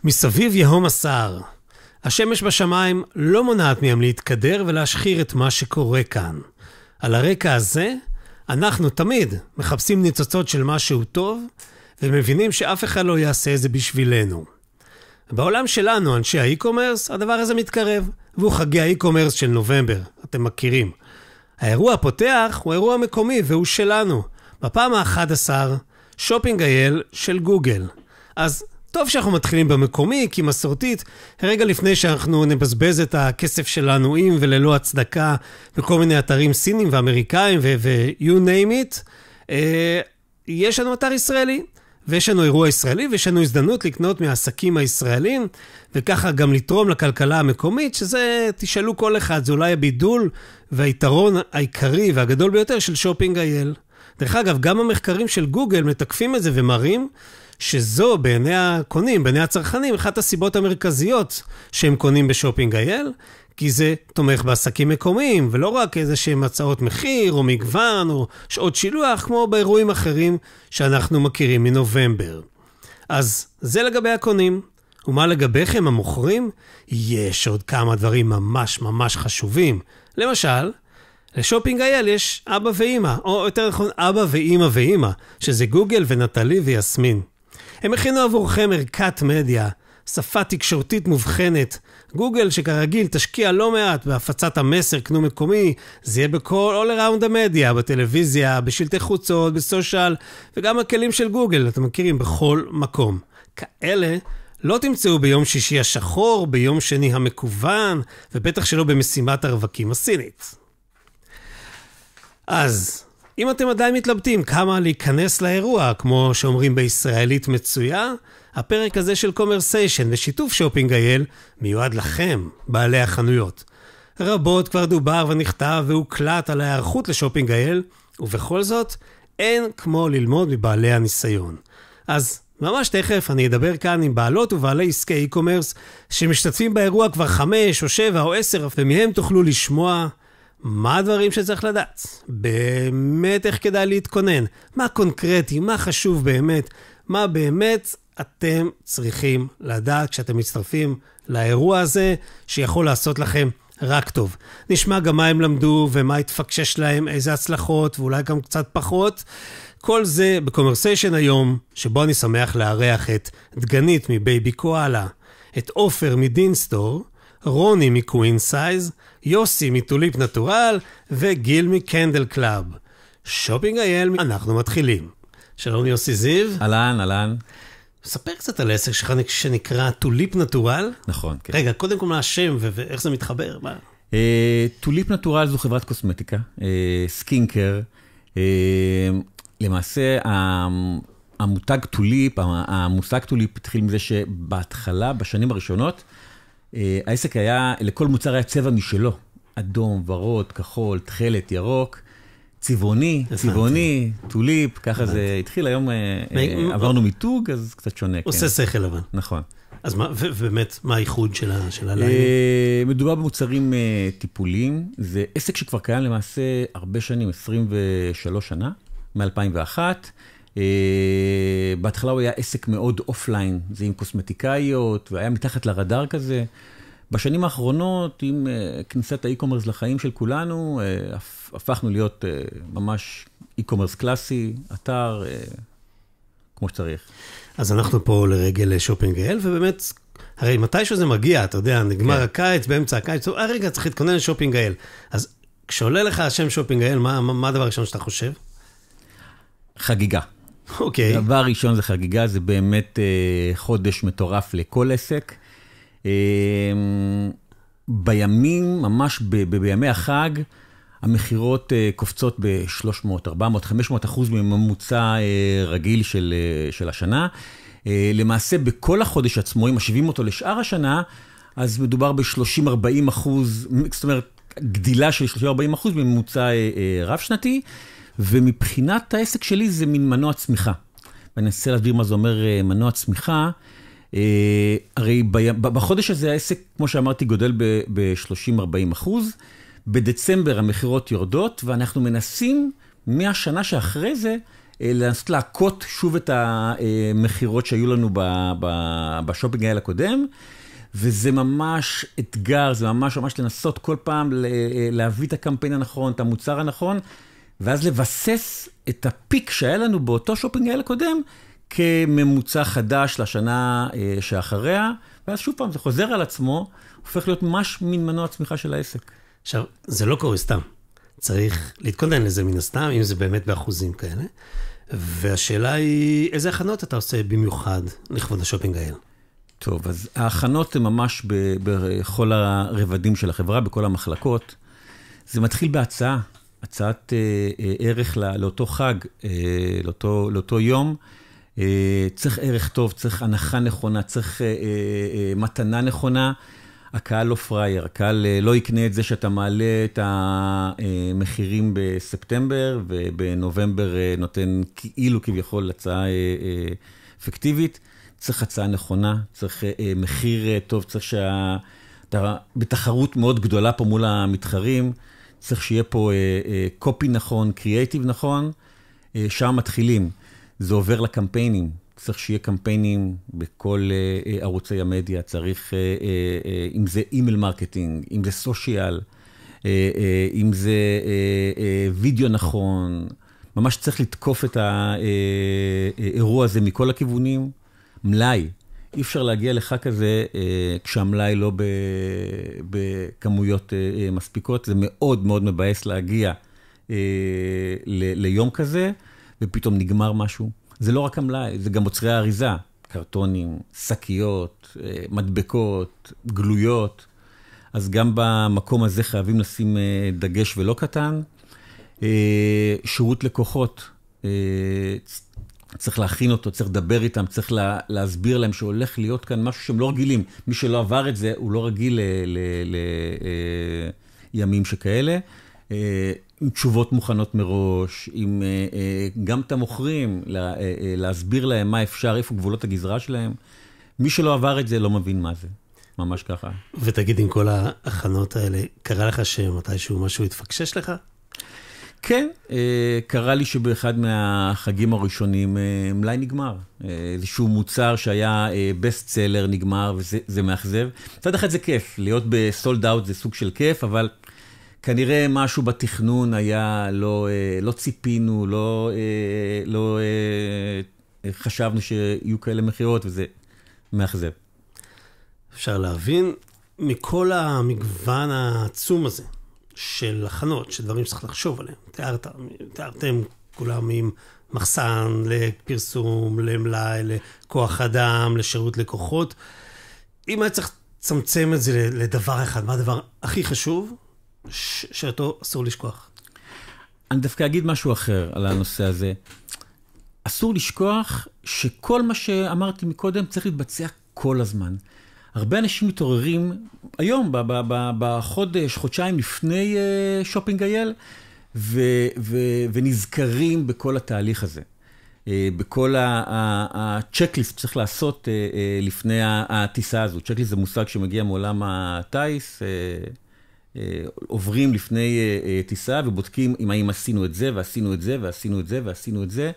מסביב יהום הסער. השמש בשמיים לא מונעת מהם להתקדר ולהשחיר את מה שקורה כאן. על הרקע הזה, אנחנו תמיד מחפשים ניצוצות של משהו טוב, ומבינים שאף אחד לא יעשה את זה בשבילנו. בעולם שלנו, אנשי האי-קומרס, הדבר הזה מתקרב, והוא חגי האי-קומרס של נובמבר, אתם מכירים. האירוע הפותח הוא אירוע מקומי והוא שלנו. בפעם ה-11, שופינג.il של גוגל. אז טוב שאנחנו מתחילים במקומי, כי מסורתית, רגע לפני שאנחנו נבזבז את הכסף שלנו עם וללא הצדקה בכל מיני אתרים סינים ואמריקאים ו-you name it, יש לנו אתר ישראלי, ויש לנו אירוע ישראלי, ויש לנו הזדמנות לקנות מהעסקים הישראלים, וככה גם לתרום לכלכלה המקומית, שזה, תשאלו כל אחד, זה אולי הבידול והיתרון העיקרי והגדול ביותר של שופינג.il. דרך אגב, גם המחקרים של גוגל מתקפים את זה ומראים, שזו בעיני הקונים, בעיני הצרכנים, אחת הסיבות המרכזיות שהם קונים בשופינג.il, כי זה תומך בעסקים מקומיים, ולא רק איזה שהם הצעות מחיר, או מגוון, או שעות שילוח, כמו באירועים אחרים שאנחנו מכירים מנובמבר. אז זה לגבי הקונים. ומה לגביכם המוכרים? יש עוד כמה דברים ממש ממש חשובים. למשל, לשופינג.il יש אבא ואמא, או יותר נכון אבא ואמא ואמא, שזה גוגל ונטלי ויסמין. הם הכינו עבורכם ערכת מדיה, שפה תקשורתית מובחנת. גוגל שכרגיל תשקיע לא מעט בהפצת המסר קנו מקומי, זה יהיה בכל all around המדיה, בטלוויזיה, בשלטי חוצות, בסושיאל, וגם הכלים של גוגל, אתם מכירים, בכל מקום. כאלה לא תמצאו ביום שישי השחור, ביום שני המקוון, ובטח שלא במשימת הרווקים הסינית. אז אם אתם עדיין מתלבטים כמה להיכנס לאירוע, כמו שאומרים בישראלית מצויה, הפרק הזה של קומרסיישן ושיתוף שופינג.il מיועד לכם, בעלי החנויות. רבות כבר דובר ונכתב והוקלט על ההיערכות לשופינג.il, ובכל זאת אין כמו ללמוד מבעלי הניסיון. אז ממש תכף אני אדבר כאן עם בעלות ובעלי עסקי e-commerce שמשתתפים באירוע כבר 5 או 7 או 10, ומהם תוכלו לשמוע מה הדברים שצריך לדעת? באמת איך כדאי להתכונן? מה קונקרטי? מה חשוב באמת? מה באמת אתם צריכים לדעת כשאתם מצטרפים לאירוע הזה שיכול לעשות לכם רק טוב? נשמע גם מה הם למדו ומה התפקשש להם, איזה הצלחות ואולי גם קצת פחות. כל זה בקומרסיישן היום, שבו אני שמח לארח את דגנית מבייבי קואלה, את אופר מדינסטור, רוני מקווין סייז, יוסי מטוליפ נטורל וגיל מקנדל קלאב. שופינג.il, אנחנו מתחילים. שלום יוסי זיו. אהלן, אהלן. ספר קצת על העסק שלך שנקרא טוליפ נטורל. נכון, כן. רגע, קודם כל מה השם ואיך זה מתחבר? טוליפ נטורל זו חברת קוסמטיקה, סקינקר. למעשה, המושג טוליפ התחיל מזה שבהתחלה, בשנים הראשונות, העסק היה, לכל מוצר היה צבע משלו. אדום, ורוד, כחול, תכלת, ירוק, צבעוני, טוליפ, ככה זה התחיל. היום עברנו מיתוג, אז קצת שונה. עושה שכל אבל. נכון. אז באמת, מה הייחוד של הלילה? מדובר במוצרים טיפוליים. זה עסק שכבר קיים למעשה הרבה שנים, 23 שנה, מ-2001. בהתחלה הוא היה עסק מאוד אופליין, זה עם קוסמטיקאיות, והיה מתחת לרדאר כזה. בשנים האחרונות, עם כניסת האי-קומרס לחיים של כולנו, הפכנו להיות ממש אי-קומרס קלאסי, אתר, כמו שצריך. אז אנחנו פה לרגל שופינג.il, ובאמת, הרי מתישהו זה מגיע, אתה יודע, נגמר הקיץ, באמצע הקיץ, רגע, צריך להתכונן לשופינג.il. אז כשעולה לך השם שופינג.il, מה הדבר הראשון שאתה חושב? חגיגה. אוקיי. דבר ראשון זה חגיגה, זה באמת חודש מטורף לכל עסק. בימים, ממש בימי החג, המחירות קופצות ב-300, 400, 500% מממוצע רגיל של השנה. למעשה, בכל החודש עצמו, אם משווים אותו לשאר השנה, אז מדובר ב-30-40%, זאת אומרת, גדילה של 30-40% מממוצע רב שנתי, ומבחינת העסק שלי זה מין מנוע צמיחה. ואני אנסה להסביר מה זה אומר מנוע צמיחה. הרי בחודש הזה העסק, כמו שאמרתי, גודל ב-30-40%. בדצמבר המחירות יורדות, ואנחנו מנסים מהשנה שאחרי זה לנסות להכות שוב את המחירות שהיו לנו בשופינג האלה הקודם, וזה ממש אתגר, זה ממש לנסות כל פעם להביא את הקמפיין הנכון, את המוצר הנכון, ואז לבסס את הפיק שהיה לנו באותו שופינג האלה הקודם, כממוצע חדש לשנה שאחריה, ואז שוב פעם זה חוזר על עצמו, הופך להיות ממש מין מנוע צמיחה של העסק. עכשיו, זה לא קורה סתם. צריך להתכונן לזה מן הסתם, אם זה באמת באחוזים כאלה. והשאלה היא, איזה הכנות אתה עושה במיוחד לכבוד השופינג האלה? טוב, אז ההכנות הן ממש בכל הרבדים של החברה, בכל המחלקות. זה מתחיל בהצעה, הצעת ערך לאותו חג, לאותו יום. צריך ערך טוב, צריך הנחה נכונה, צריך מתנה נכונה. הקהל לא פרייר, הקהל לא יקנה את זה שאתה מעלה את המחירים בספטמבר, ובנובמבר נותן כאילו כביכול הצעה אפקטיבית. צריך הצעה נכונה, צריך מחיר טוב, צריך שאתה בתחרות מאוד גדולה פה מול המתחרים, צריך שיהיה פה קופי נכון, קריאייטיב נכון, שם מתחילים. זה עובר לקמפיינים, צריך שיהיה קמפיינים בכל ערוצי המדיה, צריך, אם זה אימייל מרקטינג, אם זה סושיאל, אם זה וידאו נכון, ממש צריך לתקוף את האירוע הזה מכל הכיוונים. מלאי, אי אפשר להגיע לך כזה כשהמלאי לא בכמויות מספיקות, זה מאוד מאוד מבאס להגיע ליום כזה, ופתאום נגמר משהו. זה לא רק המלאי, זה גם מוצרי האריזה, קרטונים, שקיות, מדבקות, גלויות, אז גם במקום הזה חייבים לשים דגש ולא קטן. שירות לקוחות, צריך להכין אותו, צריך לדבר איתם, צריך להסביר להם שהולך להיות כאן משהו שהם לא רגילים. מי שלא עבר את זה, הוא לא רגיל לימים שכאלה. עם תשובות מוכנות מראש, עם גם את המוכרים, להסביר להם מה אפשר, איפה גבולות הגזרה שלהם. מי שלא עבר את זה לא מבין מה זה. ממש ככה. ותגיד, עם כל ההכנות האלה, קרה לך שמתישהו משהו התפקשש לך? כן, קרה לי שבאחד מהחגים הראשונים מלאי נגמר. איזשהו מוצר שהיה בסט סלר נגמר, וזה מאכזב. מצד אחד זה כיף, להיות בסולד אאוט זה סוג של כיף, אבל כנראה משהו בתכנון היה, לא ציפינו, לא חשבנו שיהיו כאלה מחירות, וזה מאכזב. אפשר להבין, מכל המגוון העצום הזה, של הכנות, של דברים שצריך לחשוב עליהם. תיארתם כולם עם מחסן, לפרסום, למלאי, לכוח אדם, לשירות לקוחות. אם היה צריך לצמצם את זה לדבר אחד, מה הדבר הכי חשוב, שאותו אסור לשכוח? אני דווקא אגיד משהו אחר על הנושא הזה. אסור לשכוח שכל מה שאמרתי מקודם צריך להתבצע כל הזמן. הרבה אנשים מתעוררים היום, בחודש, חודשיים לפני שופינג אייל, ונזכרים בכל התהליך הזה. בכל הצ'קליסט צריך לעשות לפני הטיסה הזו. צ'קליסט זה מושג שמגיע מעולם הטייס, עוברים לפני טיסה ובודקים אם עשינו את זה, ועשינו את זה, ועשינו את זה, ועשינו את זה.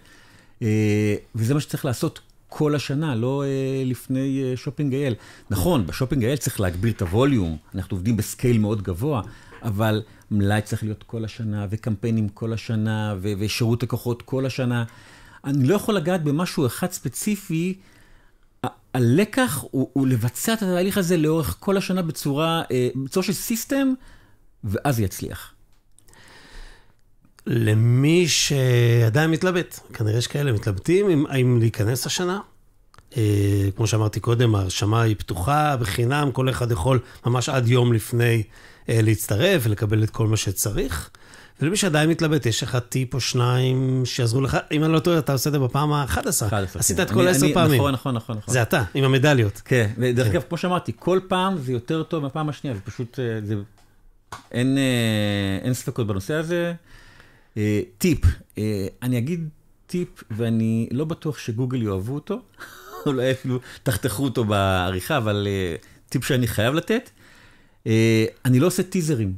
וזה מה שצריך לעשות כל השנה, לא לפני שופינג אייל. נכון, בשופינג אייל צריך להגביר את הווליום, אנחנו עובדים בסקייל מאוד גבוה, אבל מלאי צריך להיות כל השנה, וקמפיינים כל השנה, ושירות לקוחות כל השנה. אני לא יכול לגעת במשהו אחד ספציפי, הלקח הוא לבצע את התהליך הזה לאורך כל השנה בצורה של סיסטם, ואז יצליח. למי שעדיין מתלבט, כנראה שכאלה מתלבטים, האם להיכנס השנה. כמו שאמרתי קודם, ההרשמה היא פתוחה, בחינם, כל אחד יכול ממש עד יום לפני להצטרף ולקבל את כל מה שצריך. ולמי שעדיין מתלבט, יש לך טיפ או שניים שיעזרו לך, אם אני לא טועה, אתה עושה את זה בפעם ה-11. עשית את כל 10 פעמים. נכון. זה אתה, עם המדליות. כן, ודרך אגב, כמו שאמרתי, כל פעם זה יותר טוב מהפעם השנייה, זה פשוט, אין ספקות בנושא הזה. טיפ, אני אגיד טיפ, ואני לא בטוח שגוגל יאהבו אותו, אולי אפילו תחתכו אותו בעריכה, אבל טיפ שאני חייב לתת, אני לא עושה טיזרים.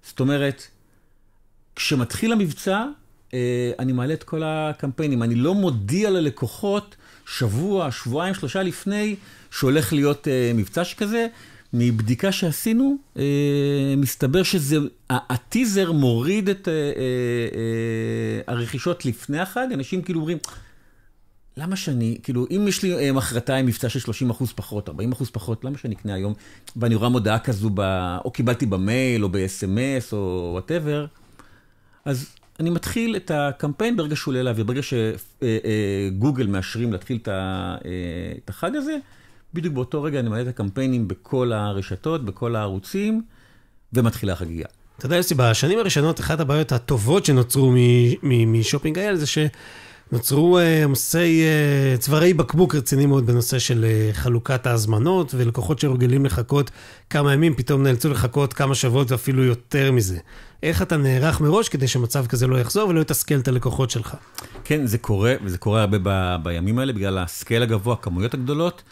זאת אומרת, כשמתחיל המבצע, אני מעלה את כל הקמפיינים. אני לא מודיע ללקוחות שבוע, שבועיים, 3 לפני, שהולך להיות מבצע שכזה. מבדיקה שעשינו, מסתבר שזה, הטיזר מוריד את הרכישות לפני החג. אנשים כאילו אומרים, למה שאני, כאילו, אם יש לי מחרתיים מבצע של 30% פחות, 40% פחות, למה שאני אקנה היום? ואני רואה מודעה כזו, או קיבלתי במייל, או ב-SMS, או whatever, אז אני מתחיל את הקמפיין ברגע שהוא עולה להעביר, ברגע שגוגל מאשרים להתחיל את החג הזה, בדיוק באותו רגע אני מעלה את הקמפיינים בכל הרשתות, בכל הערוצים, ומתחילה החגיגה. אתה יודע, יוסי, בשנים הראשונות, אחת הבעיות הטובות שנוצרו משופינג אייל, זה שנוצרו עמוסי צווארי בקבוק רציני מאוד בנושא של חלוקת ההזמנות, ולקוחות שרגילים לחכות כמה ימים, פתאום נאלצו לחכות כמה שבועות ואפילו יותר מזה. איך אתה נערך מראש כדי שמצב כזה לא יחזור ולא יתסכל את הלקוחות שלך? כן, זה קורה, וזה קורה הרבה בימים האלה, בגלל הסקייל הגבוה, הכמויות הגדולות.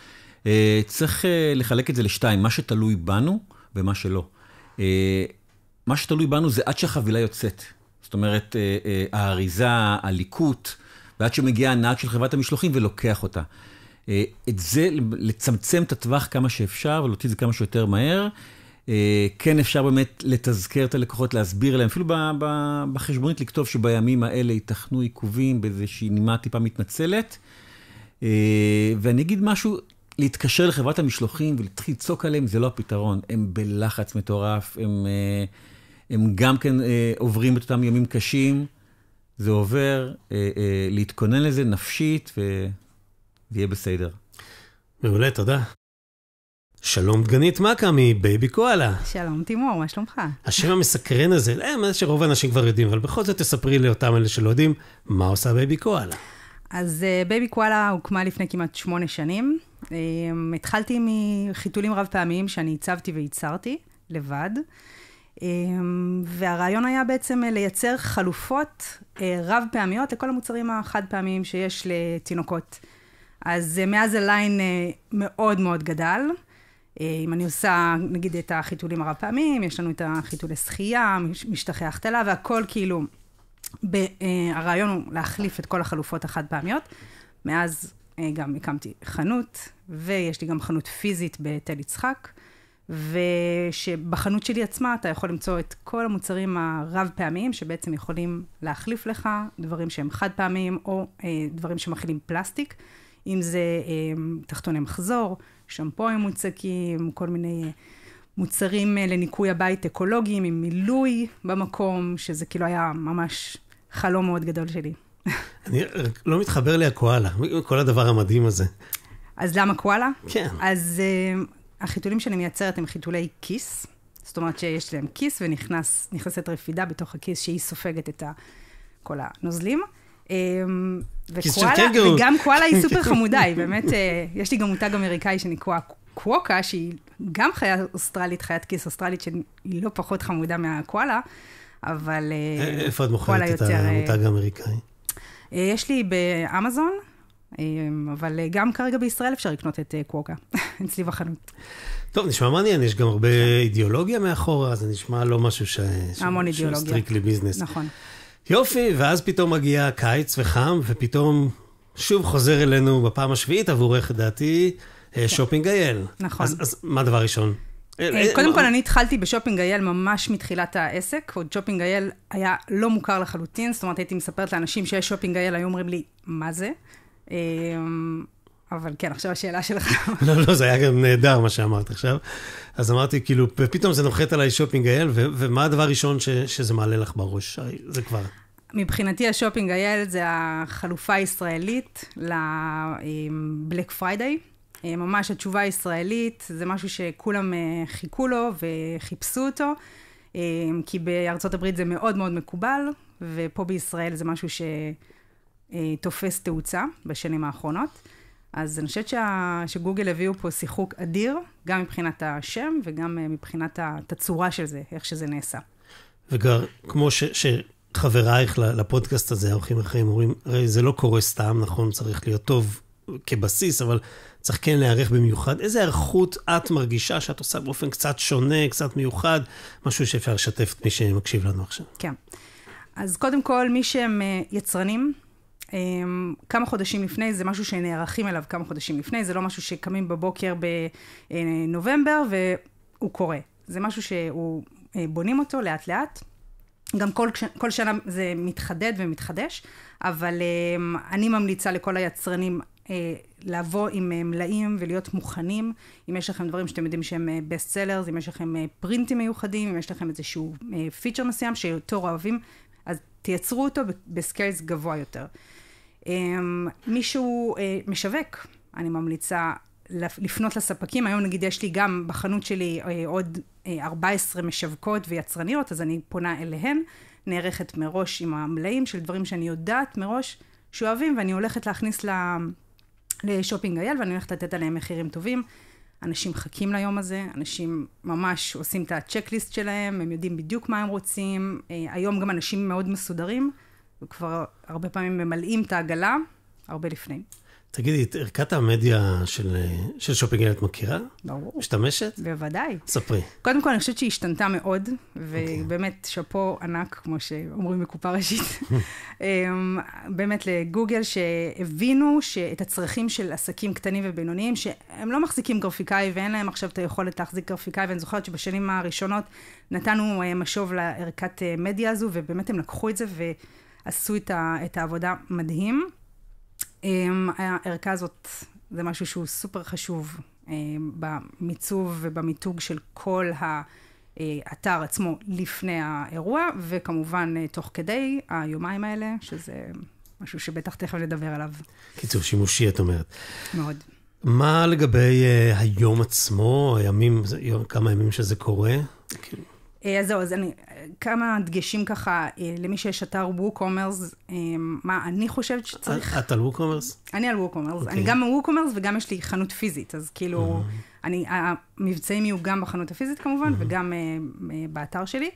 צריך לחלק את זה לשתיים, מה שתלוי בנו ומה שלא. מה שתלוי בנו זה עד שהחבילה יוצאת. זאת אומרת, האריזה, הליקוט, ועד שמגיע הנהג של חברת המשלוחים ולוקח אותה. את זה, לצמצם את הטווח כמה שאפשר, ולהוציא את זה כמה שיותר מהר. כן אפשר באמת לתזכר את הלקוחות, להסביר להם, אפילו בחשבונית לכתוב שבימים האלה ייתכנו עיכובים באיזושהי נימה טיפה מתנצלת. ואני אגיד משהו, להתקשר לחברת המשלוחים ולהתחיל לצוק עליהם, זה לא הפתרון. הם בלחץ מטורף, הם גם כן עוברים את אותם ימים קשים, זה עובר, להתכונן לזה נפשית, וזה יהיה בסדר. מעולה, תודה. שלום דגנית מקה מבייבי קואלה. שלום תימור, מה שלומך? השם המסקרן הזה, מה שרוב האנשים כבר יודעים, אבל בכל זאת תספרי לאותם אלה שלא יודעים, מה עושה בייבי קואלה? אז בייבי קואלה הוקמה לפני כמעט 8 שנים. התחלתי מחיתולים רב פעמיים שאני הצבתי וייצרתי לבד, והרעיון היה בעצם לייצר חלופות רב פעמיות לכל המוצרים החד פעמיים שיש לתינוקות. אז מאז הליין מאוד מאוד גדל. אם אני עושה, נגיד, את החיתולים הרב פעמיים, יש לנו את החיתולי שחייה, משטחי החתלה, והכל כאילו, הרעיון הוא להחליף את כל החלופות החד פעמיות. מאז גם הקמתי חנות, ויש לי גם חנות פיזית בתל יצחק, ושבחנות שלי עצמה אתה יכול למצוא את כל המוצרים הרב פעמיים, שבעצם יכולים להחליף לך דברים שהם חד פעמיים, או דברים שמכילים פלסטיק, אם זה תחתוני מחזור, שמפויים מוצקים, כל מיני מוצרים לניקוי הבית אקולוגיים, עם מילוי במקום, שזה כאילו היה ממש חלום מאוד גדול שלי. אני לא מתחבר לי הקואלה, כל הדבר המדהים הזה. אז למה קואלה? כן. אז החיתולים שאני מייצרת הם חיתולי כיס, זאת אומרת שיש להם כיס ונכנסת רפידה בתוך הכיס שהיא סופגת את כל הנוזלים. וגם קואלה היא סופר חמודה, היא באמת, יש לי גם מותג אמריקאי שנקרא קווקה, שהיא גם חיה אוסטרלית, חיית כיס אוסטרלית, שהיא לא פחות חמודה מהקואלה, אבל איפה את מוכרת את המותג האמריקאי? יש לי באמזון, אבל גם כרגע בישראל אפשר לקנות את קווקה, אצלי בחנות. טוב, נשמע מעניין, יש גם הרבה אידיאולוגיה מאחורה, אז זה נשמע לא משהו שהוא סטריקלי ביזנס. נכון. יופי, ואז פתאום מגיע קיץ וחם, ופתאום שוב חוזר אלינו בפעם השביעית עבורך, דעתי, שופינג אייל. נכון. אז מה דבר ראשון? קודם כל, אני התחלתי בשופינג אייל ממש מתחילת העסק, עוד שופינג אייל היה לא מוכר לחלוטין, זאת אומרת, הייתי מספרת לאנשים שיש שופינג אייל, היו אומרים לי, מה זה? אבל כן, עכשיו השאלה שלך. לא, זה היה גם נהדר מה שאמרת עכשיו. אז אמרתי, כאילו, פתאום זה נוחת עליי שופינג אייל, ומה הדבר הראשון שזה מעלה לך בראש? זה כבר. מבחינתי השופינג אייל זה החלופה הישראלית לבלק פריידיי. ממש התשובה הישראלית, זה משהו שכולם חיכו לו וחיפשו אותו, כי בארצות הברית זה מאוד מאוד מקובל, ופה בישראל זה משהו שתופס תאוצה בשנים האחרונות. אז אני חושבת שגוגל הביאו פה שיחוק אדיר, גם מבחינת השם וגם מבחינת התצורה של זה, איך שזה נעשה. וגם כמו שחברייך לפודקאסט הזה, האורחים אחרים אומרים, הרי זה לא קורה סתם, נכון, צריך להיות טוב כבסיס, אבל צריך כן להיערך במיוחד. איזה ערכות את מרגישה שאת עושה באופן קצת שונה, קצת מיוחד, משהו שאפשר לשתף את מי שמקשיב לנו עכשיו? כן. אז קודם כל, מי שהם יצרנים, כמה חודשים לפני, זה משהו שנערכים אליו כמה חודשים לפני, זה לא משהו שקמים בבוקר בנובמבר והוא קורה. זה משהו שהוא בונים אותו לאט לאט. גם כל שנה זה מתחדד ומתחדש, אבל אני ממליצה לכל היצרנים לבוא עם מלאים ולהיות מוכנים. אם יש לכם דברים שאתם יודעים שהם בסט סלרס, אם יש לכם פרינטים מיוחדים, אם יש לכם איזשהו פיצ'ר מסוים שיותר אוהבים, אז תייצרו אותו בסקיילס גבוה יותר. מישהו משווק, אני ממליצה לפנות לספקים. היום נגיד יש לי גם בחנות שלי עוד 14 משווקות ויצרניות, אז אני פונה אליהן, נערכת מראש עם המלאים של דברים שאני יודעת מראש שאוהבים, ואני הולכת להכניס לשופינג אייל, ואני הולכת לתת עליהם מחירים טובים. אנשים חכים ליום הזה, אנשים ממש עושים את הצ'קליסט שלהם, הם יודעים בדיוק מה הם רוצים. היום גם אנשים מאוד מסודרים, וכבר הרבה פעמים ממלאים את העגלה, הרבה לפני. תגידי, את ערכת המדיה של שופינג אייל את מכירה? ברור. משתמשת? בוודאי. ספרי. קודם כל, אני חושבת שהיא השתנתה מאוד, ובאמת שפו ענק, כמו שאומרים בקופה ראשית. באמת לגוגל שהבינו שאת הצרכים של עסקים קטנים ובינוניים, שהם לא מחזיקים גרפיקאי, ואין להם עכשיו את היכולת להחזיק גרפיקאי, ואני זוכרת שבשנים הראשונות נתנו משוב לערכת מדיה הזו, ובאמת הם לקחו את זה ועשו את העבודה מדהים. הערכה הזאת זה משהו שהוא סופר חשוב במיצוב ובמיתוג של כל האתר עצמו לפני האירוע, וכמובן תוך כדי היומיים האלה, שזה משהו שבטח תכף לדבר עליו. קיצור, שימושי את אומרת. מאוד. מה לגבי היום עצמו, כמה ימים שזה קורה? אז זהו, אז כמה דגשים ככה, למי שיש אתר ווקומרס, מה אני חושבת שצריך... את על ווקומרס? אני על ווקומרס. אני גם ווקומרס וגם יש לי חנות פיזית, אז כאילו, המבצעים יהיו גם בחנות הפיזית כמובן, וגם באתר שלי.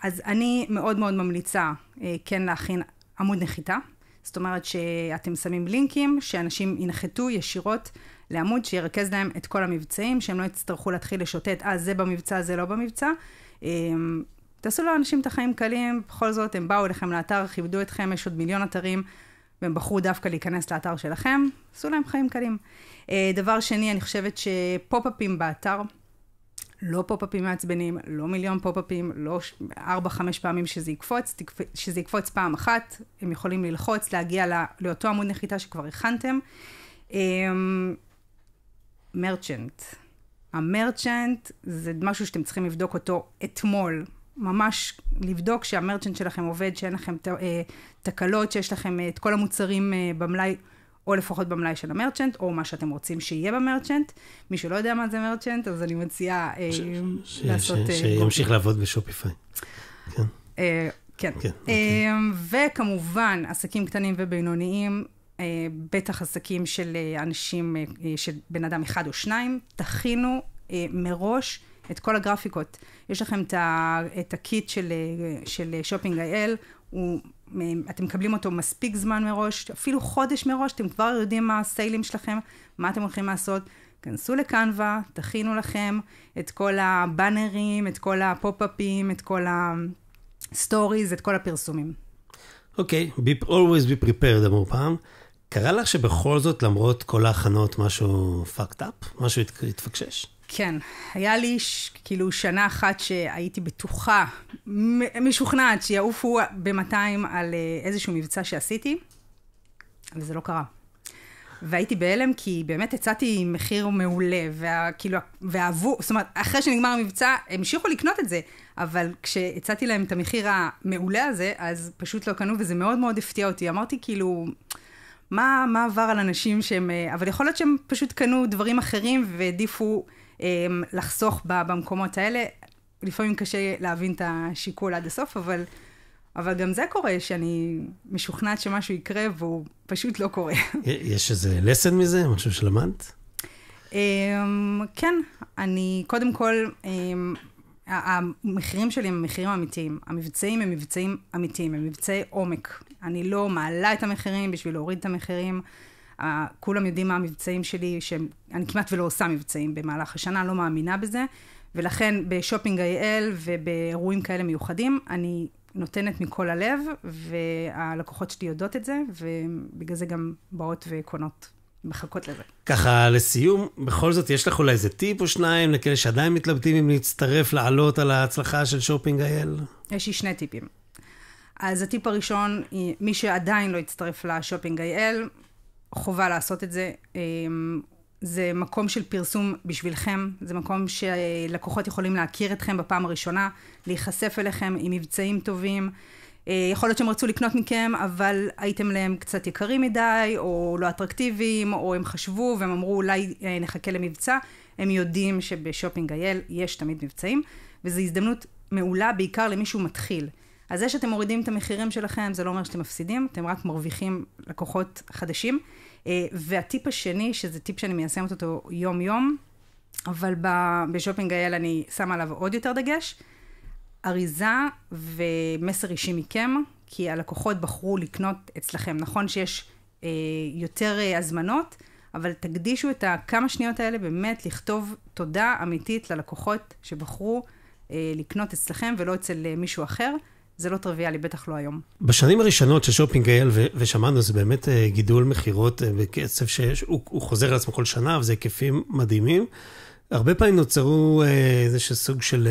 אז אני מאוד מאוד ממליצה כן להכין עמוד נחיתה, זאת אומרת שאתם שמים לינקים, שאנשים ינחתו ישירות לעמוד, שירכז להם את כל המבצעים, שהם לא יצטרכו להתחיל לשוטט, זה במבצע, זה לא במבצע. תעשו לאנשים את החיים קלים, בכל זאת הם באו אליכם לאתר, כיבדו אתכם, יש עוד מיליון אתרים, והם בחרו דווקא להיכנס לאתר שלכם, עשו להם חיים קלים. דבר שני, אני חושבת שפופ-אפים באתר, לא פופ-אפים מעצבנים, לא מיליון פופ-אפים, לא 4-5 פעמים שזה יקפוץ פעם אחת, הם יכולים ללחוץ, להגיע לאותו עמוד נחיתה שכבר הכנתם. מרצ'נט. המרצ'נט זה משהו שאתם צריכים לבדוק אותו אתמול. ממש לבדוק שהמרצ'נט שלכם עובד, שאין לכם תקלות, שיש לכם את כל המוצרים במלאי, או לפחות במלאי של המרצ'נט, או מה שאתם רוצים שיהיה במרצ'נט. מי שלא יודע מה זה מרצ'נט, אז אני מציעה לעשות... שימשיך לעבוד בשופיפיי. כן. וכמובן, עסקים קטנים ובינוניים, בטח עסקים של אנשים, של בן אדם אחד או שניים, תכינו מראש את כל הגרפיקות. יש לכם את הקיט של שופינג אייל, אתם מקבלים אותו מספיק זמן מראש, אפילו חודש מראש, אתם כבר יודעים מה הסיילים שלכם, מה אתם הולכים לעשות. כנסו לקנווה, תכינו לכם את כל הבאנרים, את כל הפופ-אפים, את כל הסטוריז, את כל הפרסומים. אוקיי, always be prepared, אמרו פעם. קרה לך שבכל זאת, למרות כל ההכנות, משהו fucked up? משהו התפקשש? כן, היה לי כאילו שנה אחת שהייתי בטוחה, משוכנעת שיעופו ב-200 על איזשהו מבצע שעשיתי, וזה לא קרה. והייתי בהלם כי באמת הצעתי מחיר מעולה, ואהבו, זאת אומרת, אחרי שנגמר המבצע, הם המשיכו לקנות את זה, אבל כשהצעתי להם את המחיר המעולה הזה, אז פשוט לא קנו, וזה מאוד מאוד הפתיע אותי. אמרתי כאילו, מה עבר על אנשים שהם, אבל יכול להיות שהם פשוט קנו דברים אחרים, והעדיפו לחסוך במקומות האלה. לפעמים קשה להבין את השיקול עד הסוף, אבל גם זה קורה, שאני משוכנעת שמשהו יקרה, והוא פשוט לא קורה. יש איזה lesson מזה? משהו שלמדת? כן, אני קודם כל, המחירים שלי הם מחירים אמיתיים. המבצעים הם מבצעים אמיתיים, הם מבצעי עומק. אני לא מעלה את המחירים בשביל להוריד את המחירים. כולם יודעים מה המבצעים שלי, שאני כמעט ולא עושה מבצעים במהלך השנה, לא מאמינה בזה. ולכן בשופינג IL ובאירועים כאלה מיוחדים, אני נותנת מכל הלב, והלקוחות שלי יודעות את זה, ובגלל זה גם באות וקונות, מחכות לזה. ככה, לסיום, בכל זאת, יש לך אולי איזה טיפ או שניים לכאלה שעדיין מתלבטים אם להצטרף, לעלות על ההצלחה של שופינג IL? יש לי 2 טיפים. אז הטיפ הראשון, מי שעדיין לא יצטרף לשופינג IL, חובה לעשות את זה. זה מקום של פרסום בשבילכם, זה מקום שלקוחות יכולים להכיר אתכם בפעם הראשונה, להיחשף אליכם עם מבצעים טובים. יכול להיות שהם רצו לקנות מכם, אבל הייתם להם קצת יקרים מדי, או לא אטרקטיביים, או הם חשבו והם אמרו אולי נחכה למבצע. הם יודעים שבשופינג IL יש תמיד מבצעים, וזו הזדמנות מעולה בעיקר למישהו מתחיל. אז זה שאתם מורידים את המחירים שלכם, זה לא אומר שאתם מפסידים, אתם רק מרוויחים לקוחות חדשים. והטיפ השני, שזה טיפ שאני מיישמת אותו יום-יום, אבל בשופינג IL אני שמה עליו עוד יותר דגש, אריזה ומסר אישי מכם, כי הלקוחות בחרו לקנות אצלכם. נכון שיש יותר הזמנות, אבל תקדישו את כמה שניות האלה באמת לכתוב תודה אמיתית ללקוחות שבחרו לקנות אצלכם ולא אצל מישהו אחר. זה לא טריוויאלי, בטח לא היום. בשנים הראשונות של שופינג IL, ושמענו, זה באמת גידול מחירות בקצב שהוא חוזר על עצמו כל שנה, וזה היקפים מדהימים. הרבה פעמים נוצרו איזשהו סוג של,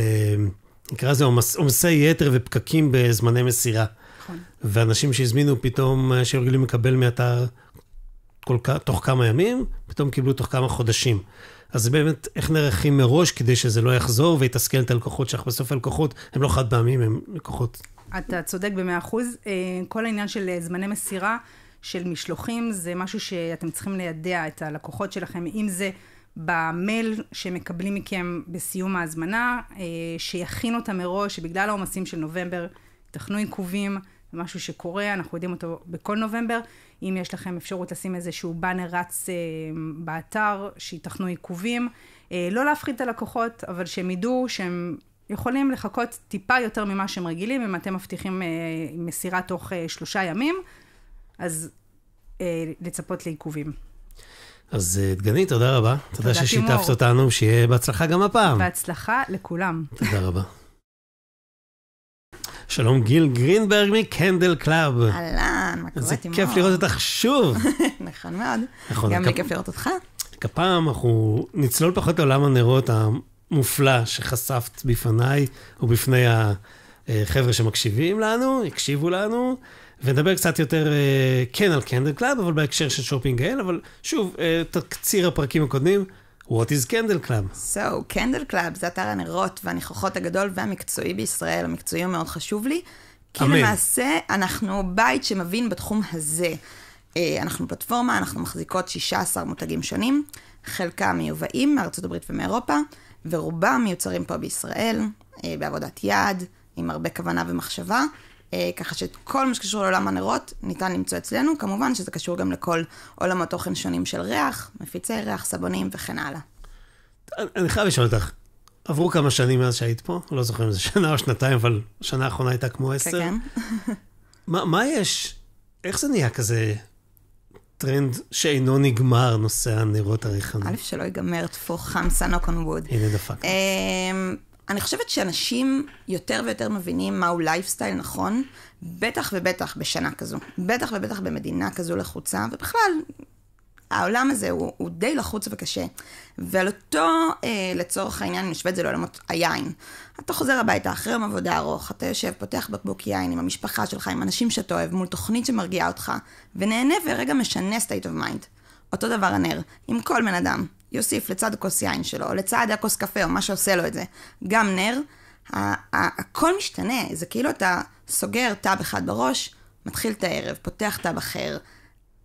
נקרא לזה עומסי יתר ופקקים בזמני מסירה. נכון. ואנשים שהזמינו פתאום, שהרגילים לקבל מאתר תוך כמה ימים, פתאום קיבלו תוך כמה חודשים. אז באמת, איך נערכים מראש כדי שזה לא יחזור ויתסכל את הלקוחות, שאנחנו בסוף הלקוחות, הם לא חד פעמים, הם לקוחות. אתה צודק ב100%. כל העניין של זמני מסירה, של משלוחים, זה משהו שאתם צריכים לידע את הלקוחות שלכם, אם זה במייל שמקבלים מכם בסיום ההזמנה, שיכין אותם מראש, שבגלל העומסים של נובמבר, תכנו עיכובים, זה משהו שקורה, אנחנו יודעים אותו בכל נובמבר. אם יש לכם אפשרות לשים איזשהו באנר רץ באתר, שיתכנו עיכובים, לא להפחיד את הלקוחות, אבל שהם ידעו שהם יכולים לחכות טיפה יותר ממה שהם רגילים, אם אתם מבטיחים מסירה תוך 3 ימים, אז לצפות לעיכובים. אז דגנית, תודה רבה. תודה ששיתפת אותנו, שיהיה בהצלחה גם הפעם. בהצלחה לכולם. תודה רבה. שלום גיל גרינברג מקנדל קלאב. אהלן, מה קורה תימור? זה כיף לראות אותך שוב. נכון מאוד. גם לי כיף לראות אותך. כפעם אנחנו נצלול פחות לעולם הנרות המופלא שחשפת בפניי ובפני החבר'ה שמקשיבים לנו, יקשיבו לנו, ונדבר קצת יותר כן על קנדל קלאב, אבל בהקשר של שופינג IL, אבל שוב, תקציר הפרקים הקודמים, What is Candle Club? So, Candle Club זה אתר הנרות והניחוחות הגדול והמקצועי בישראל. המקצועי מאוד חשוב לי, כי למעשה אנחנו בית שמבין בתחום הזה. אנחנו פלטפורמה, אנחנו מחזיקות 16 מותגים שונים, חלקם מיובאים מארצות הברית ומאירופה, ורובם מיוצרים פה בישראל, בעבודת יד, עם הרבה כוונה ומחשבה, ככה שכל מה שקשור לעולם הנרות ניתן למצוא אצלנו, כמובן שזה קשור גם לכל עולמות תוכן שונים של ריח, מפיצי ריח, סבונים וכן הלאה. אני חייב לשאול אותך, עברו כמה שנים מאז שהיית פה? לא זוכר אם זה שנה או שנתיים, אבל השנה האחרונה הייתה כמו 10. כן. מה יש? איך זה נהיה כזה טרנד שאינו נגמר, נושא הנרות הריחניים? א', שלא ייגמר, תפור חמסה נוק און ווד. הנה דפק. אני חושבת שאנשים יותר ויותר מבינים מהו לייפסטייל נכון, בטח ובטח בשנה כזו, בטח ובטח במדינה כזו לחוצה, ובכלל, העולם הזה הוא די לחוץ וקשה. ועל אותו, לצורך העניין, נשווה את זה לעולמות היין. אתה חוזר הביתה אחרי יום עבודה ארוך, אתה יושב, פותח בקבוק יין עם המשפחה שלך, עם אנשים שאתה אוהב, מול תוכנית שמרגיעה אותך, ונהנה ורגע משנה state of mind. אותו דבר הנר, עם כל בן אדם. יוסיף לצד הכוס יין שלו, או לצד הכוס קפה, או מה שעושה לו את זה. גם נר, הכל משתנה. זה כאילו אתה סוגר טאב אחד בראש, מתחיל את הערב, פותח טאב אחר.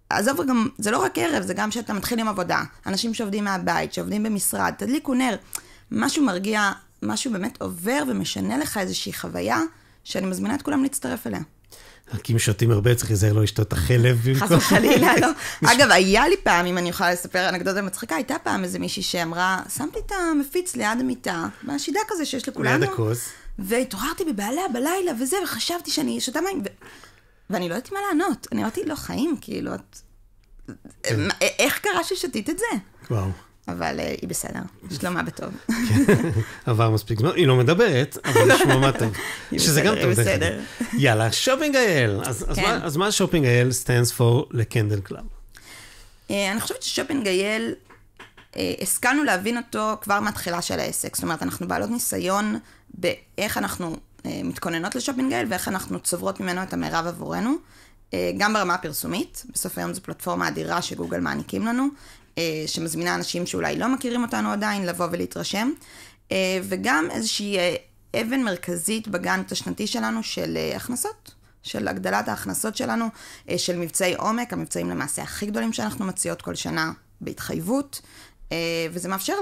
עזוב גם, זה לא רק ערב, זה גם שאתה מתחיל עם עבודה. אנשים שעובדים מהבית, שעובדים במשרד, תדליקו נר. משהו מרגיע, משהו באמת עובר ומשנה לך איזושהי חוויה, שאני מזמינה את כולם להצטרף אליה. כי אם שותים הרבה, צריך להיזהר לא לשתות את החלב. חס וחלילה, לא. אגב, היה לי פעם, אם אני יכולה לספר אנקדוטה מצחיקה, הייתה פעם איזה מישהי שאמרה, שמתי את המפיץ ליד המיטה, מהשידה כזה שיש לכולנו. ליד הכוס. והתעוררתי בבעליה בלילה וזה, וחשבתי שאני שותה מים, ואני לא יודעת מה לענות. אני אמרתי, לא חיים, כאילו, איך קרה ששתית את זה? וואו. אבל היא בסדר, שלומה בטוב. עבר מספיק זמן, היא לא מדברת, אבל נשמע מה טוב. שזה גם טוב. היא בסדר. יאללה, שופינג אייל. אז מה שופינג אייל stands for לקנדל קלאב? אני חושבת ששופינג אייל, השכלנו להבין אותו כבר מהתחילה של העסק. זאת אומרת, אנחנו בעלות ניסיון באיך אנחנו מתכוננות לשופינג אייל, ואיך אנחנו צוברות ממנו את המרב עבורנו. גם ברמה הפרסומית, בסוף היום זו פלטפורמה אדירה שגוגל מעניקים לנו, שמזמינה אנשים שאולי לא מכירים אותנו עדיין, לבוא ולהתרשם, וגם איזושהי אבן מרכזית בגאנט השנתי שלנו של הכנסות, של הגדלת ההכנסות שלנו, של מבצעי עומק, המבצעים למעשה הכי גדולים שאנחנו מציעות כל שנה בהתחייבות, וזה מאפשר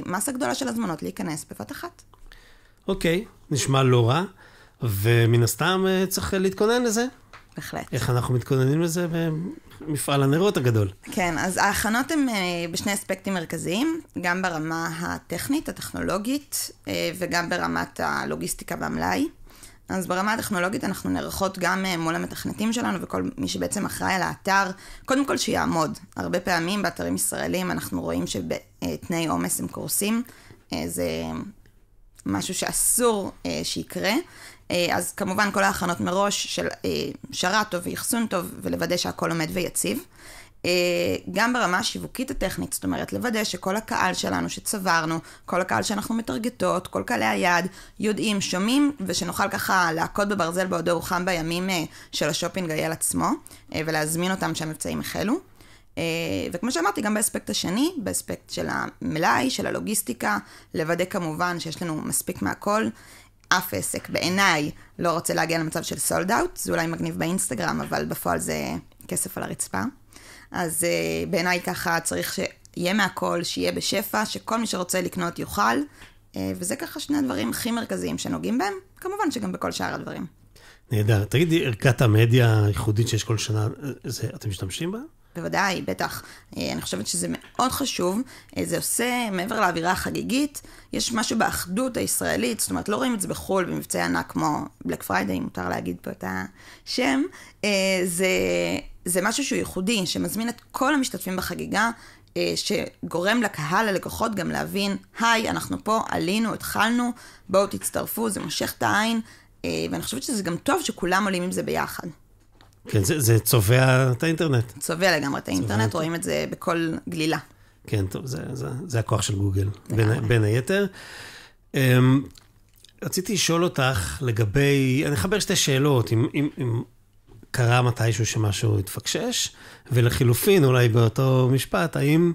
למסה גדולה של הזמנות להיכנס בבת אחת. אוקיי, נשמע לא רע, ומן הסתם צריך להתכונן לזה. בהחלט. איך אנחנו מתכוננים לזה במפעל הנרות הגדול? כן, אז ההכנות הן בשני אספקטים מרכזיים, גם ברמה הטכנית, הטכנולוגית, וגם ברמת הלוגיסטיקה והמלאי. אז ברמה הטכנולוגית אנחנו נערכות גם מול המתכנתים שלנו, וכל מי שבעצם אחראי על האתר, קודם כל שיעמוד. הרבה פעמים באתרים ישראלים אנחנו רואים שבתנאי עומס הם קורסים, זה משהו שאסור שיקרה. אז כמובן כל ההכנות מראש של שרת טוב ויחסון טוב, ולוודא שהכל עומד ויציב. גם ברמה השיווקית הטכנית, זאת אומרת, לוודא שכל הקהל שלנו שצברנו, כל הקהל שאנחנו מטרגטות, כל קהלי היעד, יודעים, שומעים, ושנוכל ככה להכות בברזל בעודו הוא חם בימים של השופינג אייל עצמו, ולהזמין אותם שהמבצעים החלו. וכמו שאמרתי, גם באספקט השני, באספקט של המלאי, של הלוגיסטיקה, לוודא כמובן שיש לנו מספיק מהכל. אף עסק בעיניי לא רוצה להגיע למצב של סולד אאוט, זה אולי מגניב באינסטגרם, אבל בפועל זה כסף על הרצפה. אז בעיניי ככה צריך שיהיה מהכל, שיהיה בשפע, שכל מי שרוצה לקנות יוכל, וזה ככה שני הדברים הכי מרכזיים שנוגעים בהם, כמובן שגם בכל שאר הדברים. נהדר. תגידי, ערכת המדיה הייחודית שיש כל שנה, אתם משתמשים בה? בוודאי, בטח. אני חושבת שזה מאוד חשוב. זה עושה, מעבר לאווירה החגיגית, יש משהו באחדות הישראלית, זאת אומרת, לא רואים את זה בחול, במבצעי ענק כמו בלק פריידיי, מותר להגיד פה את השם. זה משהו שהוא ייחודי, שמזמין את כל המשתתפים בחגיגה, שגורם לקהל, ללקוחות, גם להבין, היי, אנחנו פה, עלינו, התחלנו, בואו תצטרפו, זה מושך את העין, ואני חושבת שזה גם טוב שכולם עולים עם זה ביחד. כן, זה צובע את האינטרנט. צובע לגמרי את האינטרנט, רואים את זה בכל גלילה. כן, טוב, זה הכוח של גוגל, בין היתר. רציתי לשאול אותך לגבי, אני אחבר שתי שאלות, אם קרה מתישהו שמשהו התפקשש, ולחילופין, אולי באותו משפט, האם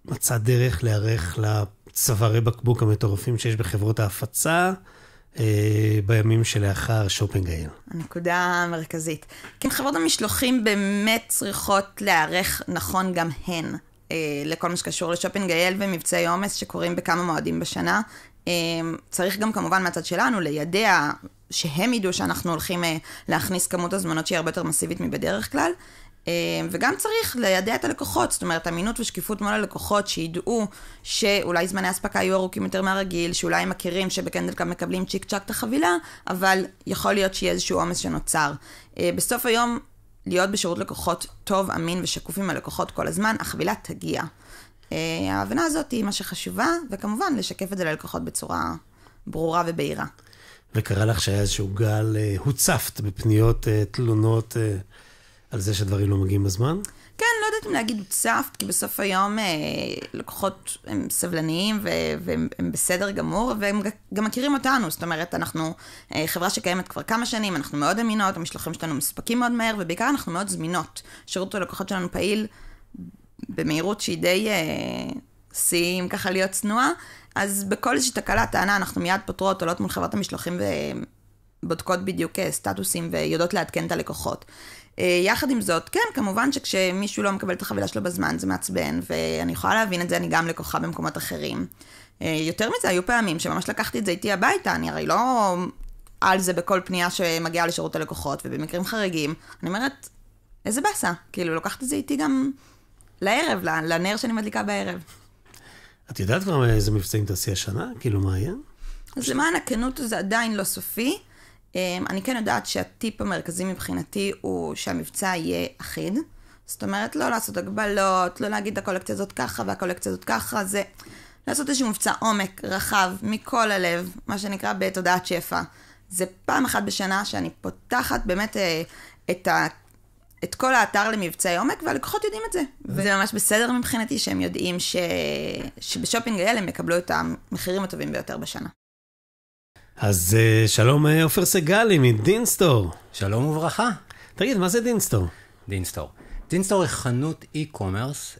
מצא דרך להיערך לצווארי בקבוק המטורפים שיש בחברות ההפצה, בימים שלאחר שופינג אייל. הנקודה המרכזית. כי חברות המשלוחים באמת צריכות להיערך נכון גם הן, לכל מה שקשור לשופינג אייל ומבצעי עומס שקורים בכמה מועדים בשנה. צריך גם כמובן מהצד שלנו לידע שהם ידעו שאנחנו הולכים להכניס כמות הזמנות שהיא הרבה יותר מסיבית מבדרך כלל, וגם צריך לידע את הלקוחות, זאת אומרת, אמינות ושקיפות מול הלקוחות שידעו שאולי זמני הספקה יהיו ארוכים יותר מהרגיל, שאולי הם מכירים שבקנדל קלאב מקבלים צ'יק צ'ק את החבילה, אבל יכול להיות שיהיה איזשהו עומס שנוצר. בסוף היום, להיות בשירות לקוחות טוב, אמין ושקוף עם הלקוחות כל הזמן, החבילה תגיע. ההבנה הזאת היא מה שחשובה, וכמובן לשקף את זה ללקוחות בצורה ברורה ובהירה. וקרא לך שהיה איזשהו גל, הוצפת בפניות, תלונות, על זה שדברים לא מגיעים בזמן? כן, לא יודעת אם להגיד הוצפת, כי בסוף היום לקוחות הם סבלניים והם בסדר גמור, והם גם מכירים אותנו, זאת אומרת, אנחנו חברה שקיימת כבר כמה שנים, אנחנו מאוד אמינות, המשלוחים שלנו מספקים מאוד מהר, ובעיקר אנחנו מאוד זמינות. שירות הלקוחות שלנו פעיל במהירות שהיא די סיים ככה להיות צנועה, אז בכל איזושהי תקלה, טענה, אנחנו מיד פותרות, עולות מול חברת המשלוחים ובודקות בדיוק סטטוסים ויודעות לעדכן את הלקוחות. יחד עם זאת, כן, כמובן שכשמישהו לא מקבל את החבילה שלו בזמן, זה מעצבן, ואני יכולה להבין את זה, אני גם לקוחה במקומות אחרים. יותר מזה, היו פעמים שממש לקחתי את זה איתי הביתה, אני הרי לא על זה בכל פנייה שמגיעה לשירות הלקוחות, ובמקרים חריגים, אני אומרת, איזה בסה, כאילו, לוקחת את זה איתי גם לערב, לנר שאני מדליקה בערב. את יודעת כבר איזה מבצעים תעשי השנה? כאילו, מה היה? אז למען הכנות זה עדיין לא סופי. אני כן יודעת שהטיפ המרכזי מבחינתי הוא שהמבצע יהיה אחיד. זאת אומרת, לא לעשות הגבלות, לא להגיד הקולקציה הזאת ככה והקולקציה הזאת ככה, זה לעשות איזשהו מבצע עומק, רחב, מכל הלב, מה שנקרא בתודעת שפע. זה פעם אחת בשנה שאני פותחת באמת את כל האתר למבצעי עומק, והלקוחות יודעים את זה. וזה ממש בסדר מבחינתי שהם יודעים שבשופינג אייל הם יקבלו את המחירים הטובים ביותר בשנה. אז שלום עופר סגלי מדינסטור. שלום וברכה. תגיד, מה זה דינסטור? דינסטור היא חנות אי-קומרס